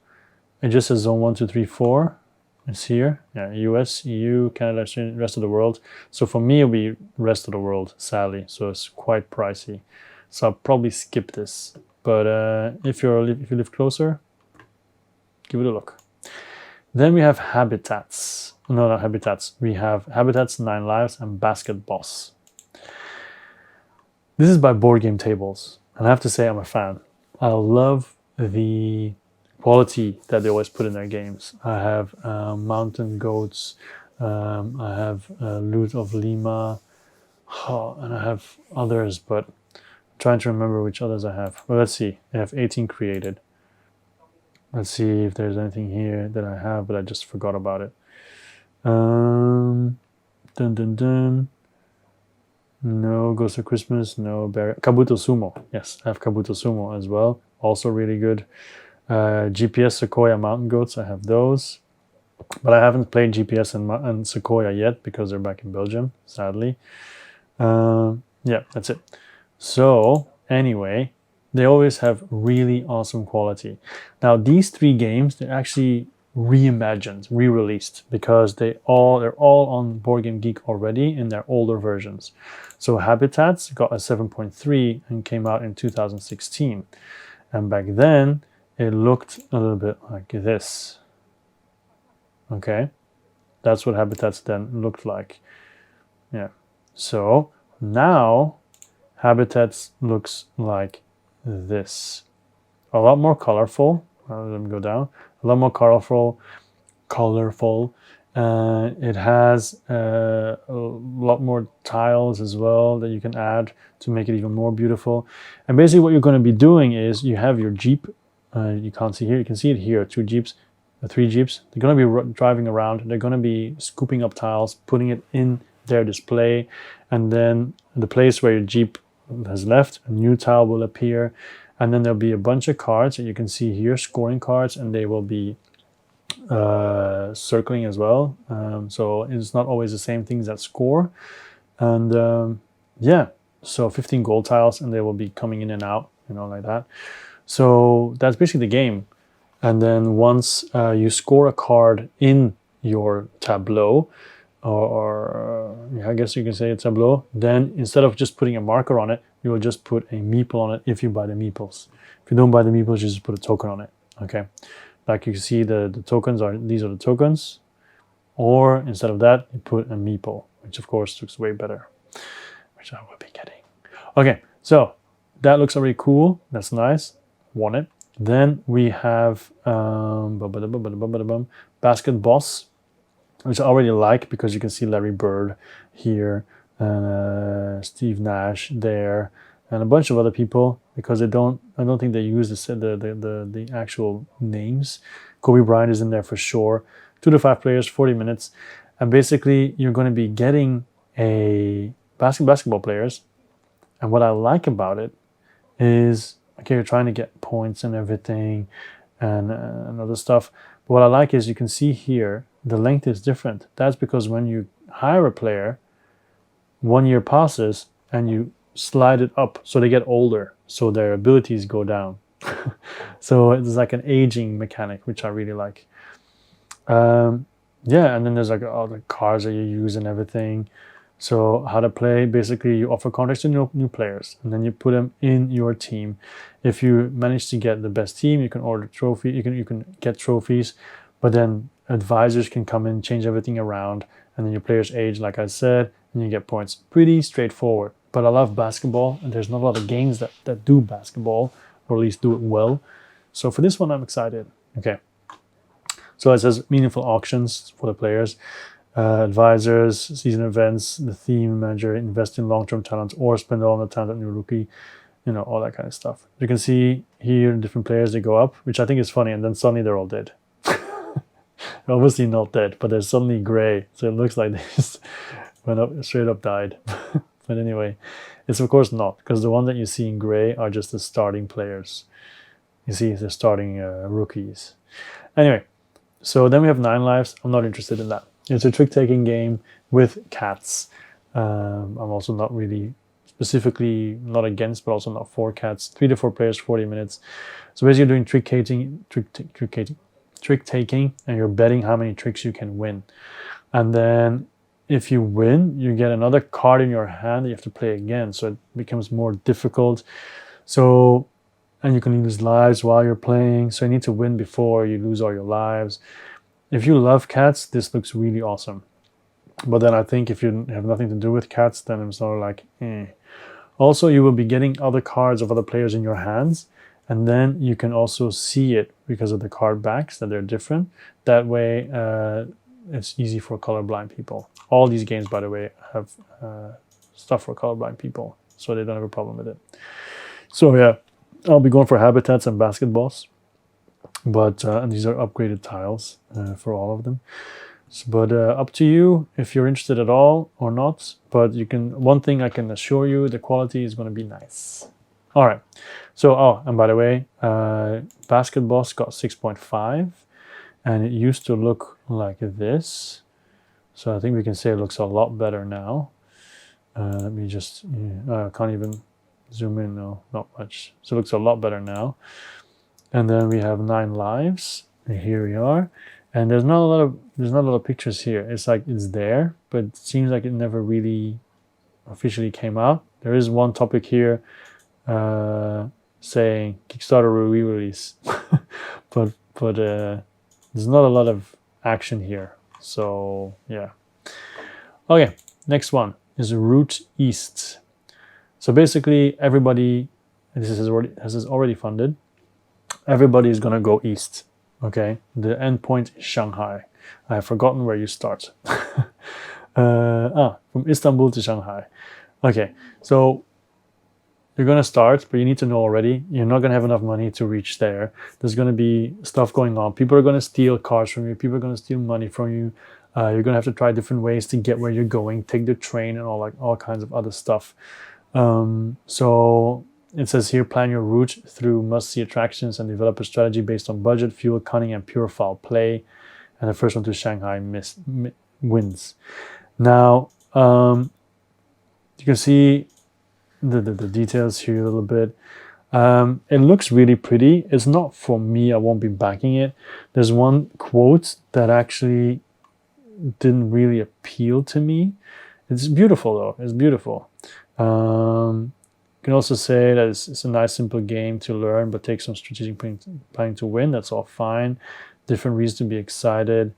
it just says zone 1, 2, 3, 4. It's here. Yeah, US, EU, Canada, rest of the world. So for me, it'll be rest of the world, sadly. So it's quite pricey. So I'll probably skip this. But if you live closer, give it a look. Then we have Habitats. No, not Habitats. We have Habitats, 9 Lives, and Basketboss. This is by Board Game Tables. And I have to say I'm a fan. I love the quality that they always put in their games. I have Mountain Goats. I have Loot of Lima. And I have others, but I'm trying to remember which others I have. Well, let's see. I have 18 created. Let's see if there's anything here that I have, but I just forgot about it. Dun dun dun. No Ghost of Christmas. No Kabuto Sumo. Yes, I have Kabuto Sumo as well. Also really good. GPS Sequoia Mountain Goats. I have those, but I haven't played GPS and Sequoia yet because they're back in Belgium, sadly. Yeah, that's it. So anyway, they always have really awesome quality. Now these 3 games, they're actually reimagined, re-released, because they're all on Board Game Geek already in their older versions. So Habitats got a 7.3 and came out in 2016. And back then, it looked a little bit like this. Okay, that's what Habitats then looked like. Yeah. So now Habitats looks like this. A lot more colorful. Let me go down. A lot more colorful. It has a lot more tiles as well that you can add to make it even more beautiful. And basically what you're going to be doing is you have your Jeep. You can't see here. You can see it here. 2 Jeeps, 3 Jeeps. They're going to be driving around. They're going to be scooping up tiles, putting it in their display. And then the place where your Jeep has left, a new tile will appear. And then there'll be a bunch of cards that you can see here, scoring cards, and they will be circling as well. So it's not always the same things that score. And yeah, so 15 gold tiles, and they will be coming in and out, you know, like that. So that's basically the game. And then once you score a card in your tableau, or I guess you can say a tableau, then instead of just putting a marker on it, you will just put a meeple on it if you buy the meeples. If you don't buy the meeples, you just put a token on it. Okay, like you can see the tokens these are the tokens, or instead of that, you put a meeple, which of course looks way better, which I will be getting. Okay, so that looks already cool. That's nice. Want it. Then we have Basketboss, which I already like because you can see Larry Bird here and Steve Nash there and a bunch of other people, because I don't think they use the actual names. Kobe Bryant is in there for sure. 2 to 5 players, 40 minutes, and basically you're going to be getting a basketball players. And what I like about it is, okay, you're trying to get points and everything and other stuff. But what I like is you can see here the length is different. That's because when you hire a player, 1 year passes and you slide it up so they get older, so their abilities go down. So it's like an aging mechanic, which I really like. Yeah, and then there's like all the cards that you use and everything. So how to play, basically you offer contracts to new players, and then you put them in your team. If you manage to get the best team, you can order trophy, you can get trophies, but then advisors can come in, change everything around, and then your players age, like I said, and you get points. Pretty straightforward, but I love basketball, and there's not a lot of games that do basketball, or at least do it well. So for this one, I'm excited. Okay. So it says meaningful auctions for the players, advisors, season events, the theme manager, invest in long-term talent, or spend all on the talent new rookie, all that kind of stuff. You can see here different players, they go up, which I think is funny, and then suddenly they're all dead. Obviously not dead, but they're suddenly gray, so it looks like they just went up, straight up died. But anyway, it's of course not, because the one that you see in gray are just the starting players. You see the starting rookies. Anyway, so then we have 9 lives. I'm not interested in that. It's a trick-taking game with cats. I'm also not really specifically not against, but also not for cats. 3 to 4 players, 40 minutes. So basically you're doing trick-taking, and you're betting how many tricks you can win. And then if you win, you get another card in your hand that you have to play again. So it becomes more difficult. So, and you can lose lives while you're playing. So you need to win before you lose all your lives. If you love cats, this looks really awesome. But then I think if you have nothing to do with cats, then I'm sort of like, eh. Also, you will be getting other cards of other players in your hands. And then you can also see it because of the card backs, that they're different. That way, it's easy for colorblind people. All these games, by the way, have stuff for colorblind people, so they don't have a problem with it. So yeah, I'll be going for Habitats and Basketboss, but and these are upgraded tiles for all of them. But up to you if you're interested at all or not. But you can. One thing I can assure you, the quality is going to be nice. All right. So and by the way, Basketboss got 6.5, and it used to look like this. So I think we can say it looks a lot better now. Let me just, I can't even zoom in, no, not much. So it looks a lot better now. And then we have 9 lives, and here we are. And there's not a lot of pictures here. It's like it's there, but it seems like it never really officially came out. There is one topic here saying Kickstarter re-release, but there's not a lot of action here. So yeah. Okay, next one is Route East. So basically everybody, this is already funded. Everybody is gonna go east. Okay, the end point is Shanghai. I have forgotten where you start. From Istanbul to Shanghai. Okay, so you're gonna start, but you need to know already, you're not gonna have enough money to reach there. There's gonna be stuff going on. People are gonna steal cars from you. People are gonna steal money from you. You're gonna have to try different ways to get where you're going. Take the train and all kinds of other stuff. So it says here, plan your route through must-see attractions and develop a strategy based on budget, fuel, cunning, and pure foul play. And the first one to Shanghai wins. Now you can see the details here a little bit. It looks really pretty. It's not for me. I won't be backing it. There's one quote that actually didn't really appeal to me. It's beautiful though. It's beautiful. You can also say that it's a nice simple game to learn, but take some strategic planning to win. That's all fine. Different reasons to be excited.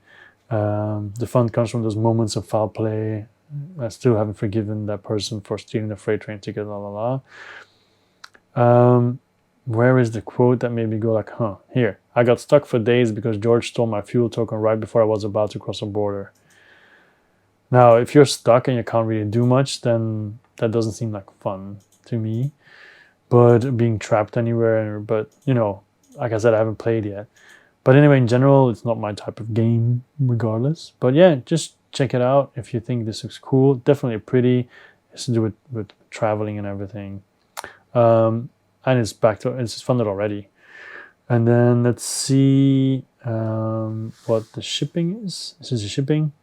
The fun comes from those moments of foul play. I still haven't forgiven that person for stealing the freight train ticket, where is the quote that made me go like, huh, here. I got stuck for days because George stole my fuel token right before I was about to cross a border. Now, if you're stuck and you can't really do much, then that doesn't seem like fun to me. But being trapped anywhere, but like I said, I haven't played yet. But anyway, in general, it's not my type of game regardless. But yeah, just check it out if you think this looks cool. Definitely pretty. It's to do with traveling and everything. And it's funded already. And then let's see what the shipping is. This is the shipping.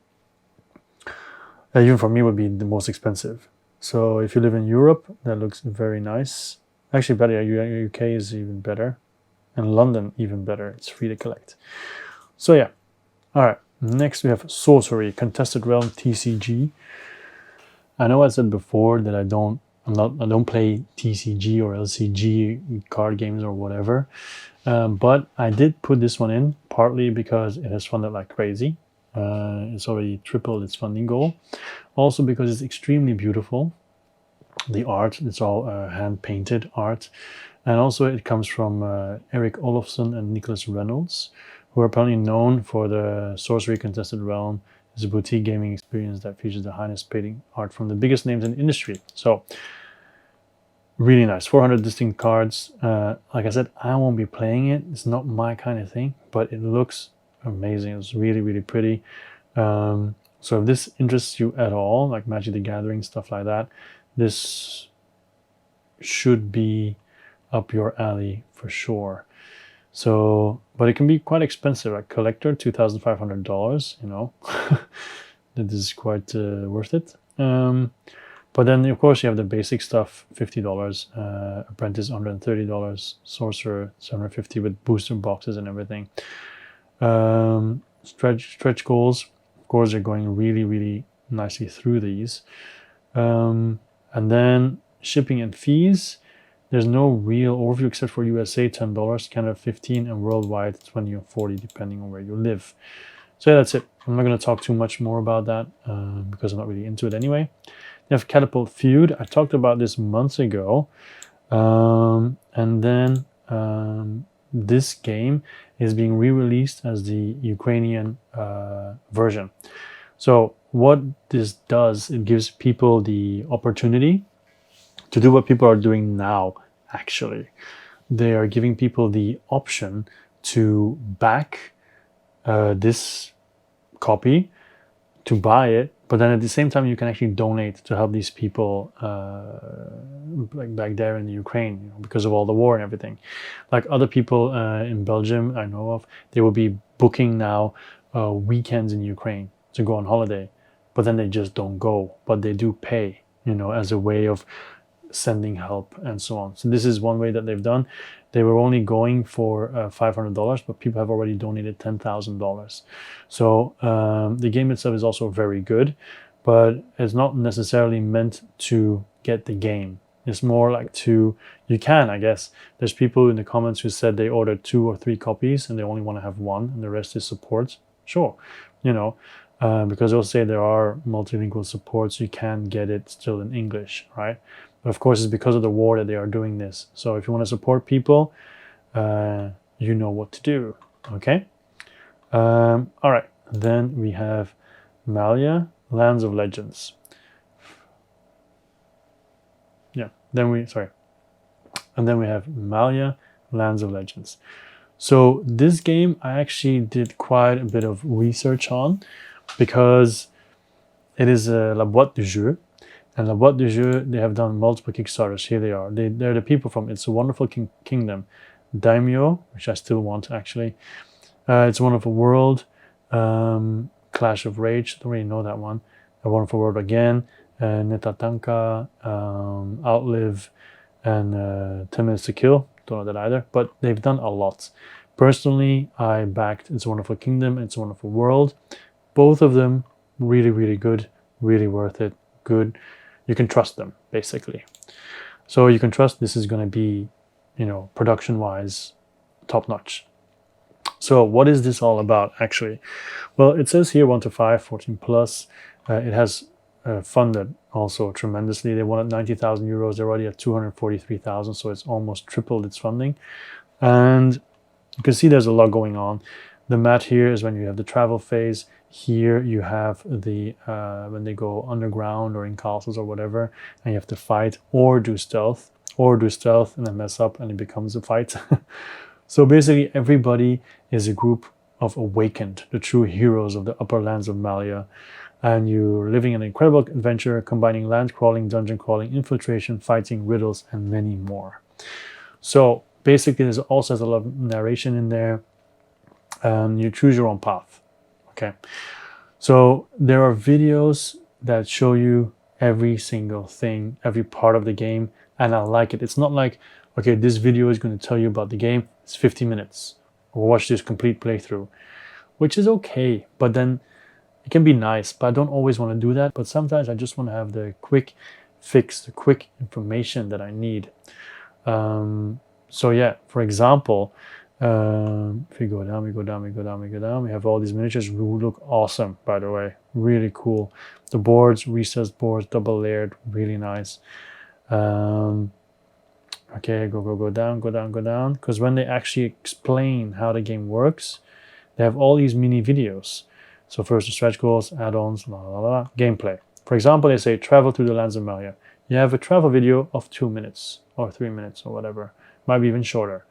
Even for me would be the most expensive. So if you live in Europe, that looks very nice. Actually better, UK is even better. And London even better. It's free to collect. So yeah. All right. Next we have Sorcery, Contested Realm TCG. I know I said before that I don't play TCG or LCG card games or whatever, but I did put this one in partly because it has funded like crazy. It's already tripled its funding goal. Also because it's extremely beautiful. the art. It's all hand painted art. And also it comes from Eric Olofsson and Nicholas Reynolds, who are apparently known for the Sorcery Contested Realm. It's a boutique gaming experience that features the highest painting art from the biggest names in the industry. So really nice. 400 distinct cards. Like I said, I won't be playing it. It's not my kind of thing, but it looks amazing. It's really, really pretty. So if this interests you at all, like Magic the Gathering, stuff like that, this should be up your alley for sure. So, but it can be quite expensive. Like collector, $2,500, you know, that is quite worth it. But then, of course, you have the basic stuff, $50, Apprentice, $130, Sorcerer, $750 with booster boxes and everything. Stretch goals, of course, they're going really, really nicely through these. And then shipping and fees, there's no real overview except for USA, $10, Canada, $15, and worldwide, $20 or $40, depending on where you live. So yeah, that's it. I'm not going to talk too much more about that because I'm not really into it anyway. You have Catapult Feud. I talked about this months ago. And then this game is being re-released as the Ukrainian version. So what this does, it gives people the opportunity to do what people are doing now, actually. They are giving people the option to back this copy, to buy it, but then at the same time you can actually donate to help these people like back there in the Ukraine, you know, because of all the war and everything. Like other people in Belgium I know of, they will be booking now weekends in Ukraine to go on holiday, but then they just don't go, but they do pay, you know, as a way of sending help and so on. So this is one way that they've done. They were only going for $500, but people have already donated $10,000. So the game itself is also very good, but it's not necessarily meant to get the game. It's more like you can, I guess. There's people in the comments who said they ordered 2 or 3 copies and they only want to have one and the rest is support. Sure, you know, because they'll say there are multilingual supports, you can get it still in English, right? But of course, it's because of the war that they are doing this. So if you want to support people, you know what to do, okay? All right, then we have Malhya, Lands of Legends. Yeah, and then we have Malhya, Lands of Legends. So this game I actually did quite a bit of research on because it is la boîte du jeu. And La Boîte du Jeu, they have done multiple Kickstarters. Here they are. They're the people from It's a Wonderful Kingdom. Daimyo, which I still want actually. It's a Wonderful World. Clash of Rage, don't really know that one. A Wonderful World again. Netatanka, Outlive, and 10 Minutes to Kill. Don't know that either. But they've done a lot. Personally, I backed It's a Wonderful Kingdom, It's a Wonderful World. Both of them really, really good. Really worth it. Good. You can trust them, basically. So you can trust this is going to be, you know, production-wise, top-notch. So what is this all about, actually? Well, it says here 1 to 5, 14 plus. It has funded also tremendously. They wanted 90,000 euros. They're already at 243,000, so it's almost tripled its funding. And you can see there's a lot going on. The mat here is when you have the travel phase. Here you have the when they go underground or in castles or whatever, and you have to fight or do stealth and then mess up and it becomes a fight. So basically everybody is a group of awakened, the true heroes of the upper lands of Malhya, and you're living an incredible adventure combining land crawling, dungeon crawling, infiltration, fighting, riddles, and many more. So basically there's also a lot of narration in there, and you choose your own path. Okay, so there are videos that show you every single thing, every part of the game, and I like it. It's not like, okay, this video is going to tell you about the game, it's 50 minutes, or watch this complete playthrough, which is okay, but then it can be nice, but I don't always want to do that. But sometimes I just want to have the quick fix, the quick information that I need. So yeah, for example, if we go down, we have all these miniatures who look awesome, by the way, really cool. The boards, recessed boards, double layered, really nice. Okay, go down, because when they actually explain how the game works, they have all these mini videos. So first the stretch goals, add-ons, gameplay. For example, they say travel through the lands of Malhya. You have a travel video of 2 minutes or 3 minutes or whatever, might be even shorter.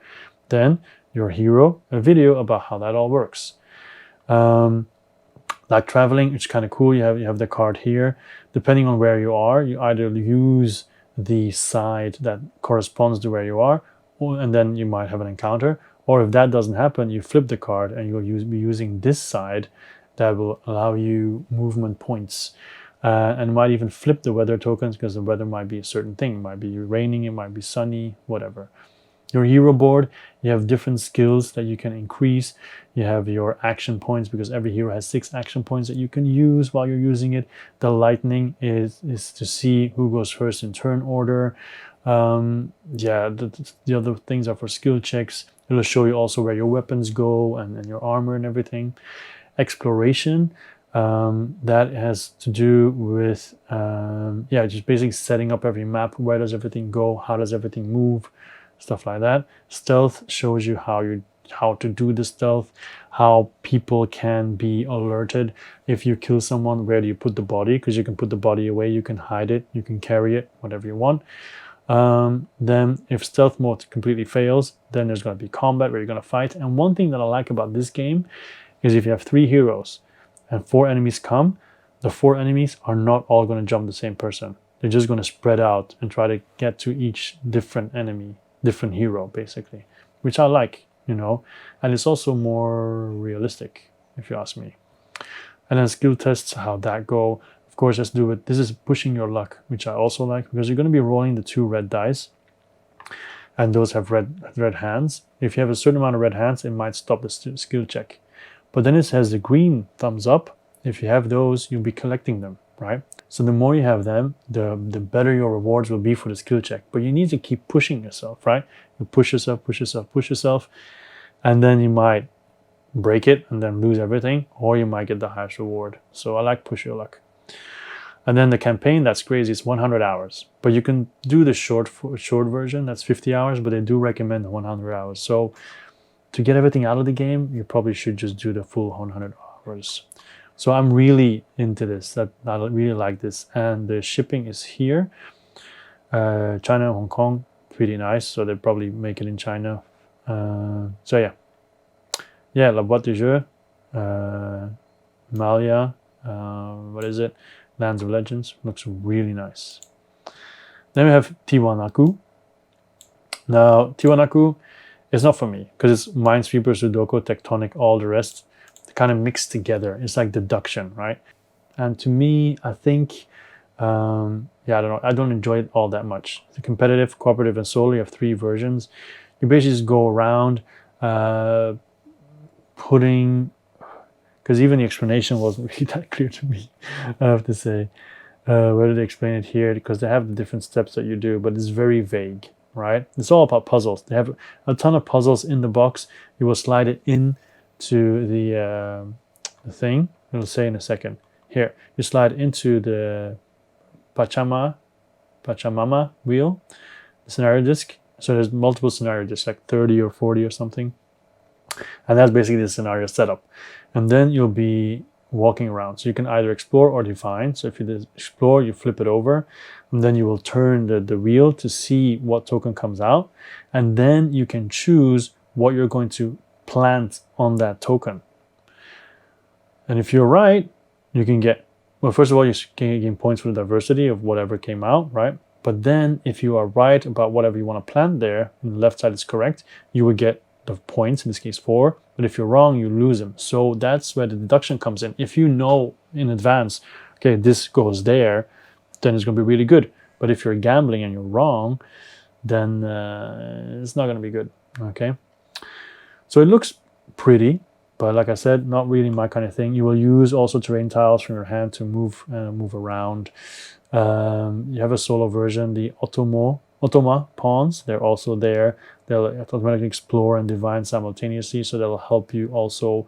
Then your hero, a video about how that all works. Like traveling, it's kind of cool. You have the card here. Depending on where you are, you either use the side that corresponds to where you are, and then you might have an encounter. Or if that doesn't happen, you flip the card and you'll be using this side that will allow you movement points. And might even flip the weather tokens because the weather might be a certain thing. It might be raining, it might be sunny, whatever. Your hero board, you have different skills that you can increase. You have your action points because every hero has 6 action points that you can use while you're using it. The lightning is to see who goes first in turn order. The other things are for skill checks. It'll show you also where your weapons go and your armor and everything. Exploration, that has to do with just basically setting up every map. Where does everything go? How does everything move? Stuff like that. Stealth shows you how to do the stealth, how people can be alerted. If you kill someone, where do you put the body? Because you can put the body away, you can hide it, you can carry it, whatever you want. Then if stealth mode completely fails, then there's going to be combat where you're going to fight. And one thing that I like about this game is if you have 3 heroes and 4 enemies come, the 4 enemies are not all going to jump the same person. They're just going to spread out and try to get to each different enemy, different hero, basically, which I like, and it's also more realistic, if you ask me. And then skill tests, how that go. Of course, let's do it. This is pushing your luck, which I also like, because you're going to be rolling the 2 red dice, and those have red hands. If you have a certain amount of red hands, it might stop the skill check. But then it says the green thumbs up. If you have those, you'll be collecting them, right? So the more you have them, the better your rewards will be for the skill check. But you need to keep pushing yourself, right? You push yourself, and then you might break it and then lose everything, or you might get the highest reward. So I like push your luck. And then the campaign, that's crazy. It's 100 hours, but you can do the short version. That's 50 hours, but they do recommend the 100 hours. So to get everything out of the game, you probably should just do the full 100 hours. So I'm really into this. I really like this. And the shipping is here. China and Hong Kong, pretty nice. So they probably make it in China. La boîte de jeu, Malhya, what is it? Lands of Legends, looks really nice. Then we have Tiwanaku. Now, Tiwanaku is not for me because it's Minesweeper, Sudoku, Tectonic, all the rest. They kind of mixed together. It's like deduction, right? And to me, I think, I don't know. I don't enjoy it all that much. The competitive, cooperative, and solo, you have 3 versions. You basically just go around putting, because even the explanation wasn't really that clear to me, I have to say. Where did they explain it here? Because they have the different steps that you do, but it's very vague, right? It's all about puzzles. They have a ton of puzzles in the box. You will slide it into the thing. It'll say in a second. Here, you slide into the Pachamama wheel, the scenario disc. So there's multiple scenario discs, like 30 or 40 or something. And that's basically the scenario setup. And then you'll be walking around. So you can either explore or define. So if you explore, you flip it over, and then you will turn the wheel to see what token comes out. And then you can choose what you're going to plant on that token. And if you're right, you can get, well, first of all, you can gain points for the diversity of whatever came out, right? But then if you are right about whatever you want to plant there, and the left side is correct, you will get the points, in this case 4. But if you're wrong, you lose them. So that's where the deduction comes in. If you know in advance, okay, this goes there, then it's going to be really good. But if you're gambling and you're wrong, then it's not going to be good, okay? So it looks pretty, but like I said, not really my kind of thing. You will use also terrain tiles from your hand to move around. You have a solo version, the Otoma pawns, they're also there. They'll automatically explore and divine simultaneously, so that'll help you also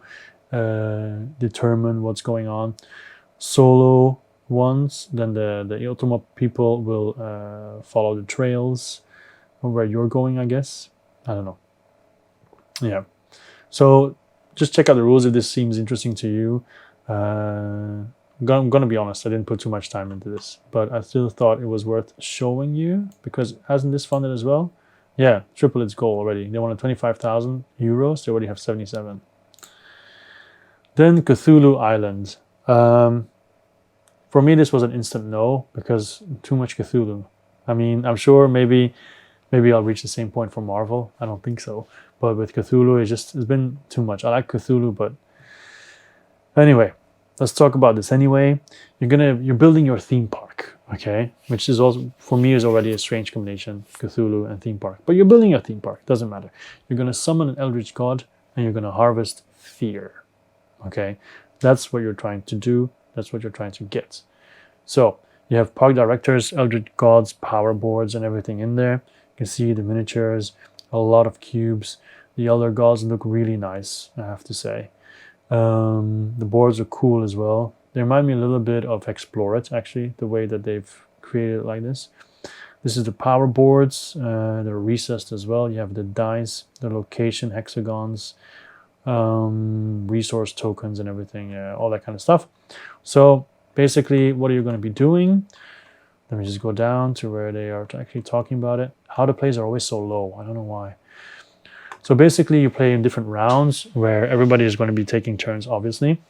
determine what's going on. Solo ones, then the Ultima people will follow the trails of where you're going, I guess. I don't know. Yeah. So just check out the rules if this seems interesting to you. I'm gonna be honest, I didn't put too much time into this, but I still thought it was worth showing you because hasn't this funded as well? Yeah, triple its goal already. They wanted 25,000 euros. They already have 77. Then Cthulhu Island. For me, this was an instant no because too much Cthulhu. I mean, I'm sure maybe I'll reach the same point for Marvel. I don't think so. But with Cthulhu, it's been too much. I like Cthulhu, but anyway, let's talk about this anyway. You're building your theme park, okay? Which is also, for me, is already a strange combination, Cthulhu and theme park. But you're building a theme park, doesn't matter. You're gonna summon an eldritch god and you're gonna harvest fear, okay? That's what you're trying to do. That's what you're trying to get. So you have park directors, eldritch gods, power boards, and everything in there. You can see the miniatures, a lot of cubes. The elder gods look really nice, I have to say. The boards are cool as well. They remind me a little bit of Explore It, actually, the way that they've created it like this. This is the power boards. They're recessed as well. You have the dice, the location hexagons, resource tokens and everything, all that kind of stuff. So basically, what are you going to be doing? Let me just go down to where they are actually talking about it. How the plays are always so low. I don't know why. So basically, you play in different rounds where everybody is going to be taking turns, obviously.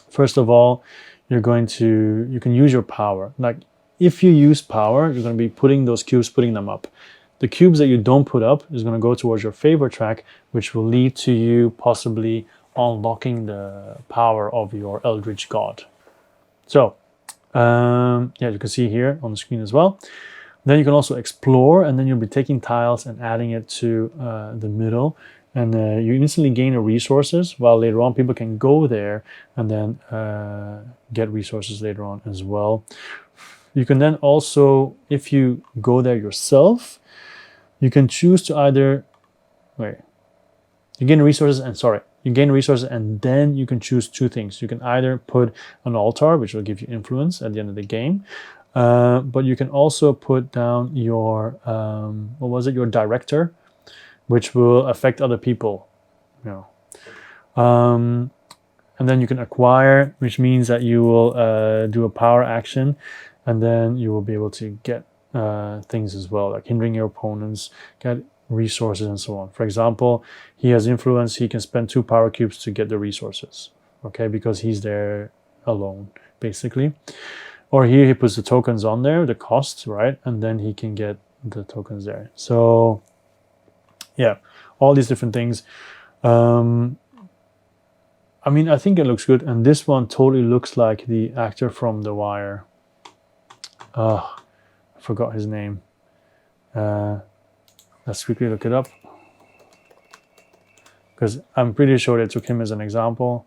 First of all, you can use your power. Like, if you use power, you're going to be putting those cubes, putting them up. The cubes that you don't put up is going to go towards your favor track, which will lead to you possibly unlocking the power of your eldritch god. So, yeah, you can see here on the screen as well. Then you can also explore, and then you'll be taking tiles and adding it to the middle. And you instantly gain the resources, while later on people can go there and then get resources later on as well. You can then also, if you go there yourself, you can choose to either, you gain resources and then you can choose two things. You can either put an altar, which will give you influence at the end of the game, but you can also put down your, your director, which will affect other people, and then you can acquire, which means that you will do a power action, and then you will be able to get things as well, like hindering your opponents, get resources and so on. For example, he has influence, he can spend 2 power cubes to get the resources, okay, because he's there alone, basically. Or here he puts the tokens on there, the costs, right, and then he can get the tokens there. So yeah, all these different things. I mean, I think it looks good, and this one totally looks like the actor from The Wire. I forgot his name. Let's quickly look it up, because I'm pretty sure they took him as an example.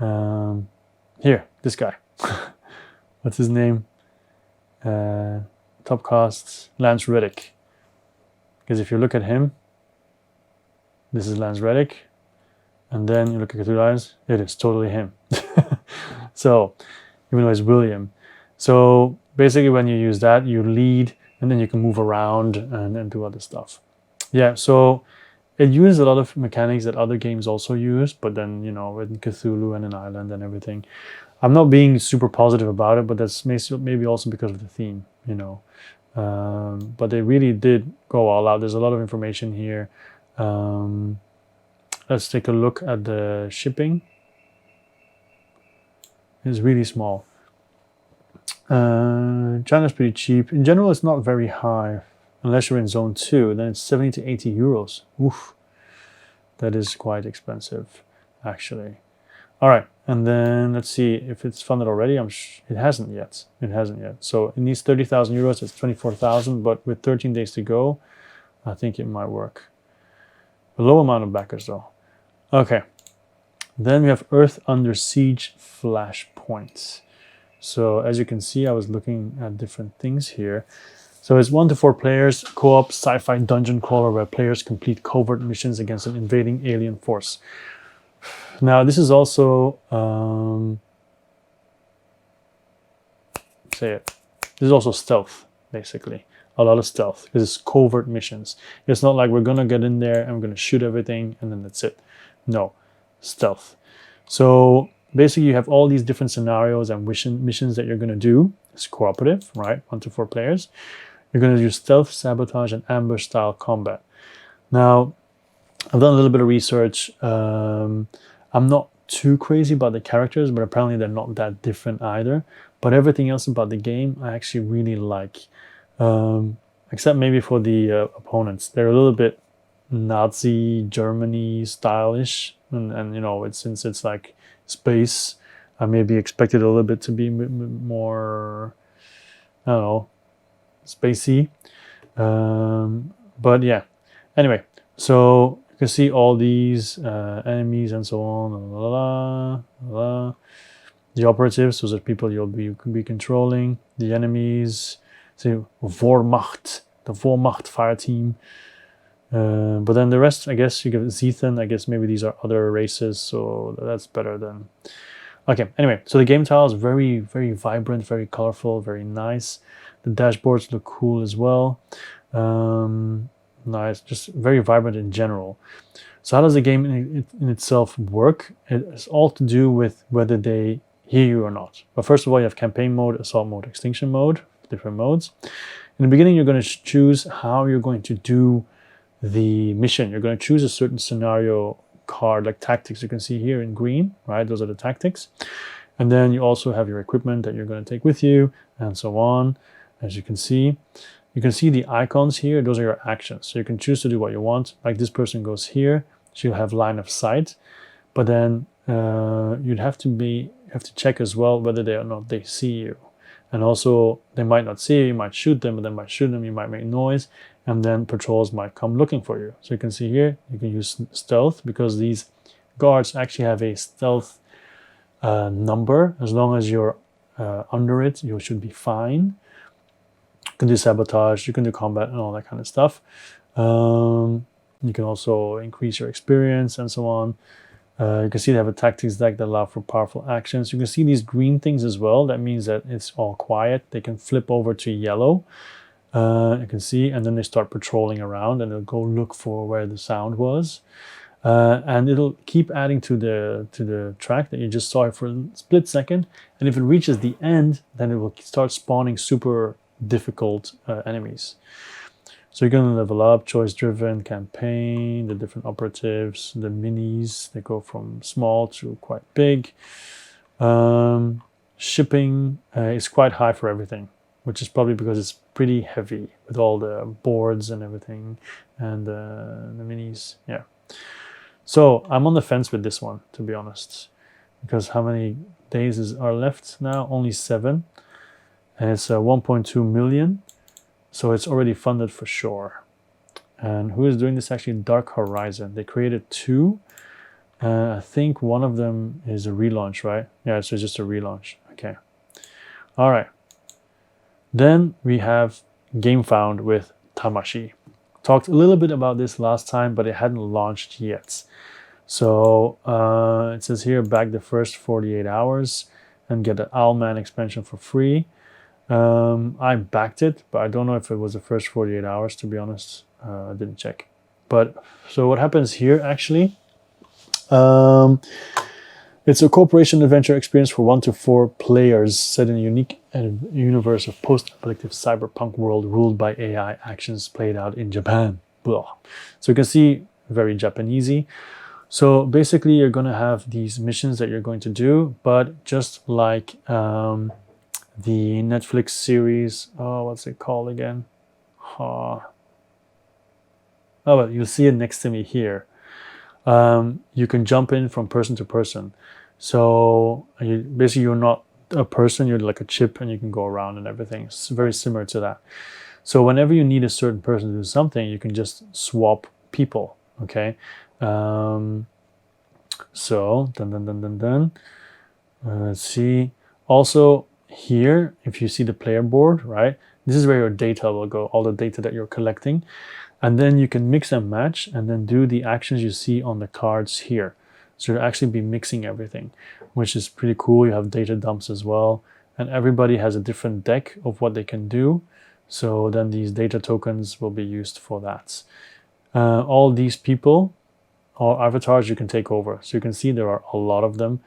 Here, this guy. What's his name? Top casts, Lance Reddick. Because if you look at him, this is Lance Reddick, and then you look at Cthulhu Island, it is totally him. So, even though it's William. So basically when you use that, you lead, and then you can move around and do other stuff. Yeah, so it uses a lot of mechanics that other games also use, but then, with Cthulhu and an island and everything. I'm not being super positive about it, but that's maybe also because of the theme, but they really did go all out. There's a lot of information here. Let's take a look at the shipping. It's really small. China's pretty cheap. In general, it's not very high. Unless you're in zone 2, then it's 70 to 80 euros. Oof. That is quite expensive, actually. All right, and then let's see if it's funded already. It hasn't yet. It hasn't yet. So it needs 30,000 euros. It's 24,000, but with 13 days to go, I think it might work. A low amount of backers, though. Okay. Then we have Earth Under Siege Flashpoint. So as you can see, I was looking at different things here. So it's 1 to 4 players, co-op sci-fi dungeon crawler where players complete covert missions against an invading alien force. Now, this is also say it. This is also stealth, basically. A lot of stealth, because it's covert missions. It's not like we're going to get in there and we're going to shoot everything and then that's it. No, stealth. So basically you have all these different scenarios and missions that you're going to do. It's cooperative, right? 1 to 4 players. You're going to do stealth, sabotage, and ambush style combat. Now, I've done a little bit of research. I'm not too crazy about the characters, but apparently they're not that different either. But everything else about the game I actually really like. Except maybe for the opponents. They're a little bit Nazi Germany stylish, and you know, since it's like space, I maybe expected a little bit to be more, I don't know, spacey. But yeah, anyway, so you can see all these enemies and so on. The operatives, those are people you'll be controlling. The enemies. So Wehrmacht, the Wehrmacht fire team. But then the rest, I guess you get Zethan. I guess maybe these are other races, so that's better than. Okay, anyway, so the game tile is very, very vibrant, very colorful, very nice. The dashboards look cool as well. Nice, just very vibrant in general. So how does the game in itself work? It's all to do with whether they hear you or not. But first of all, you have campaign mode, assault mode, extinction mode. Different modes. In the beginning, you're going to choose how you're going to do the mission. You're going to choose a certain scenario card, like tactics. You can see here in green, right? Those are the tactics. And then you also have your equipment that you're going to take with you, and so on. As you can see the icons here. Those are your actions. So you can choose to do what you want. Like this person goes here, she'll have line of sight. But then you'd have to check as well whether they or not they see you. And also, they might not see you, you might shoot them, but then by shooting them, you might make noise, and then patrols might come looking for you. So you can see here, you can use stealth, because these guards actually have a stealth number. As long as you're under it, you should be fine. You can do sabotage, you can do combat, and all that kind of stuff. You can also increase your experience, and so on. You can see they have a tactics deck that allow for powerful actions. You can see these green things as well. That means that it's all quiet. They can flip over to yellow. You can see, and then they start patrolling around, and they'll go look for where the sound was. And it'll keep adding to the track that you just saw for a split second. And if it reaches the end, then it will start spawning super difficult enemies. So you're going to level up, choice-driven, campaign, the different operatives, the minis, they go from small to quite big. Shipping is quite high for everything, which is probably because it's pretty heavy with all the boards and everything, and the minis, yeah. So I'm on the fence with this one, to be honest, because how many days are left now? Only 7, and it's 1.2 million. So it's already funded for sure. And who is doing this? Actually, Dark Horizon. They created 2. I think one of them is a relaunch, right? Yeah, so it's just a relaunch. Okay. All right. Then we have Gamefound with Tamashi. Talked a little bit about this last time, but it hadn't launched yet. So it says here, back the first 48 hours and get the Owlman expansion for free. I backed it, but I don't know if it was the first 48 hours, to be honest. I didn't check. But so what happens here, actually, it's a cooperation adventure experience for 1 to 4 players set in a unique universe of post-apocalyptic cyberpunk world ruled by AI, actions played out in Japan. Blah. So you can see very Japanesey. So basically you're going to have these missions that you're going to do, but just like the Netflix series, what's it called again? Oh, well, you'll see it next to me here. You can jump in from person to person. So basically you're not a person, you're like a chip, and you can go around and everything. It's very similar to that. So whenever you need a certain person to do something, you can just swap people, okay? So, let's see. Also, here, if you see the player board, right, this is where your data will go, all the data that you're collecting, and then you can mix and match and then do the actions you see on the cards here. So you'll actually be mixing everything, which is pretty cool. You have data dumps as well, and everybody has a different deck of what they can do. So then these data tokens will be used for that. All these people or avatars you can take over. So you can see there are a lot of them.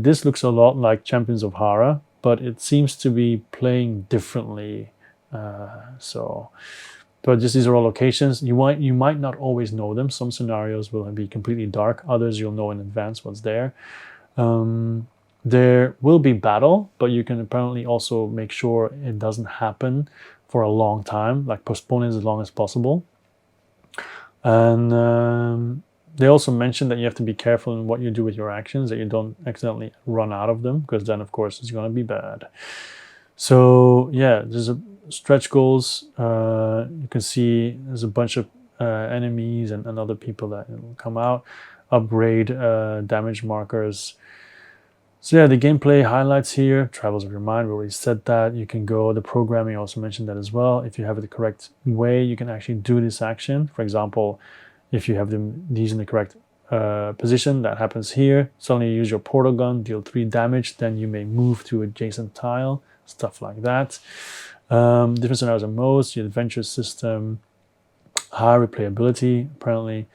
This looks a lot like Champions of Hara, but it seems to be playing differently. But just these are all locations. You might not always know them. Some scenarios will be completely dark. Others you'll know in advance what's there. There will be battle, but you can apparently also make sure it doesn't happen for a long time, like postpone it as long as possible. And they also mentioned that you have to be careful in what you do with your actions, that you don't accidentally run out of them, because then, of course, it's going to be bad. So, yeah, there's a stretch goals. You can see there's a bunch of enemies and other people that will come out. Upgrade damage markers. So, yeah, the gameplay highlights here. Travels of your mind, we already said that. You can go, the programming, I also mentioned that as well. If you have it the correct way, you can actually do this action. For example, if you have these in the correct position, that happens here. Suddenly you use your portal gun, deal 3 damage, then you may move to adjacent tile, stuff like that. Different scenarios and modes, the adventure system, high replayability, apparently.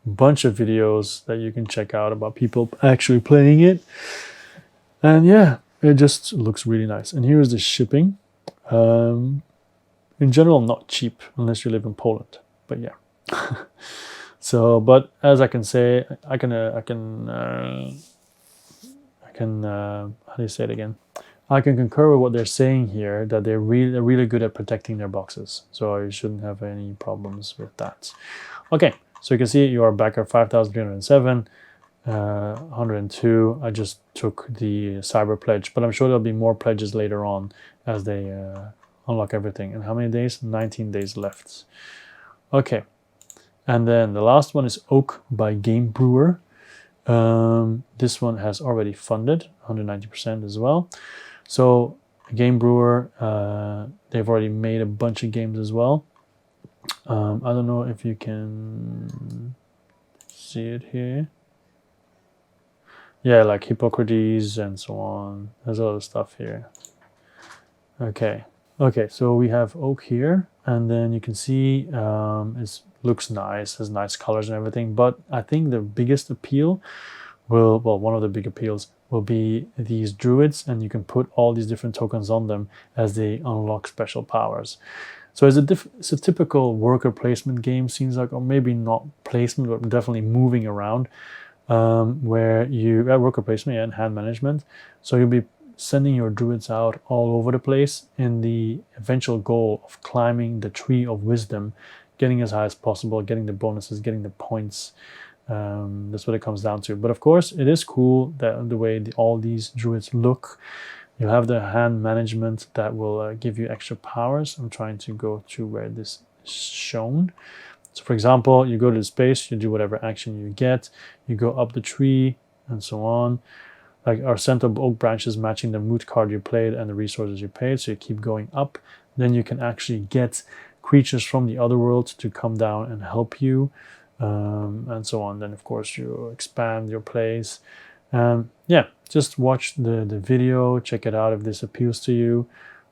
Bunch of videos that you can check out about people actually playing it. And yeah, it just looks really nice. And here's the shipping. In general, not cheap unless you live in Poland, but yeah. So, but as I can say, I can how do you say it again? I can concur with what they're saying here, that they're really good at protecting their boxes. So you shouldn't have any problems with that. Okay, so you can see you are back at 5,307, 102. I just took the cyber pledge, but I'm sure there'll be more pledges later on as they unlock everything. And how many days? 19 days left. Okay. And then the last one is Oak by Game Brewer. This one has already funded 190% as well. So Game Brewer, they've already made a bunch of games as well. I don't know if you can see it here. Yeah, like Hippocrates and so on. There's other stuff here. Okay, so we have Oak here, and then you can see it looks nice, has nice colors and everything, but I think the biggest appeal one of the big appeals will be these druids, and you can put all these different tokens on them as they unlock special powers. So it's a typical worker placement game, seems like, or maybe not placement, but definitely moving around, where you worker placement and hand management. So you'll be sending your druids out all over the place in the eventual goal of climbing the tree of wisdom, getting as high as possible, getting the bonuses, getting the points. That's what it comes down to. But of course, it is cool that the way all these druids look. You have the hand management that will give you extra powers. I'm trying to go to where this is shown. So for example, you go to the space, you do whatever action you get, you go up the tree and so on. Like our center of oak branches matching the mood card you played and the resources you paid. So you keep going up. Then you can actually get creatures from the other world to come down and help you, and so on. Then of course you expand your plays. Yeah, just watch the video, check it out if this appeals to you.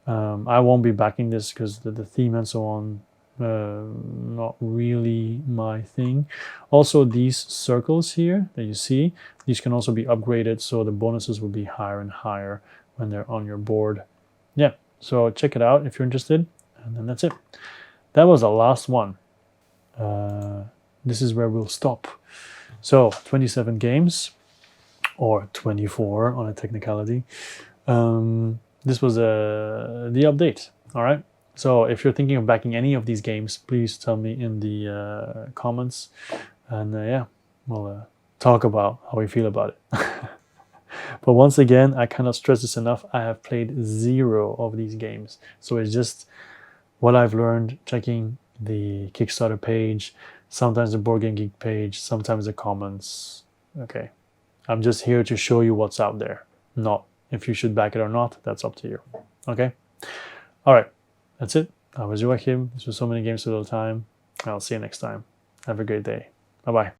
I won't be backing this because the theme and so on, not really my thing. Also, these circles here that you see, these can also be upgraded, so the bonuses will be higher and higher when they're on your board. Yeah, so check it out if you're interested, and then that's it. That was the last one. This is where we'll stop. So 27 games, or 24 on a technicality. This was the update. All right. So if you're thinking of backing any of these games, please tell me in the comments, and yeah, we'll talk about how we feel about it. But once again, I cannot stress this enough. I have played 0 of these games, so it's just what I've learned checking the Kickstarter page, sometimes the Board Game Geek page, sometimes the comments. Okay, I'm just here to show you what's out there, not if you should back it or not. That's up to you. Okay, all right. That's it. I was Joachim. This was So Many Games All the Time. I'll see you next time. Have a great day. Bye-bye.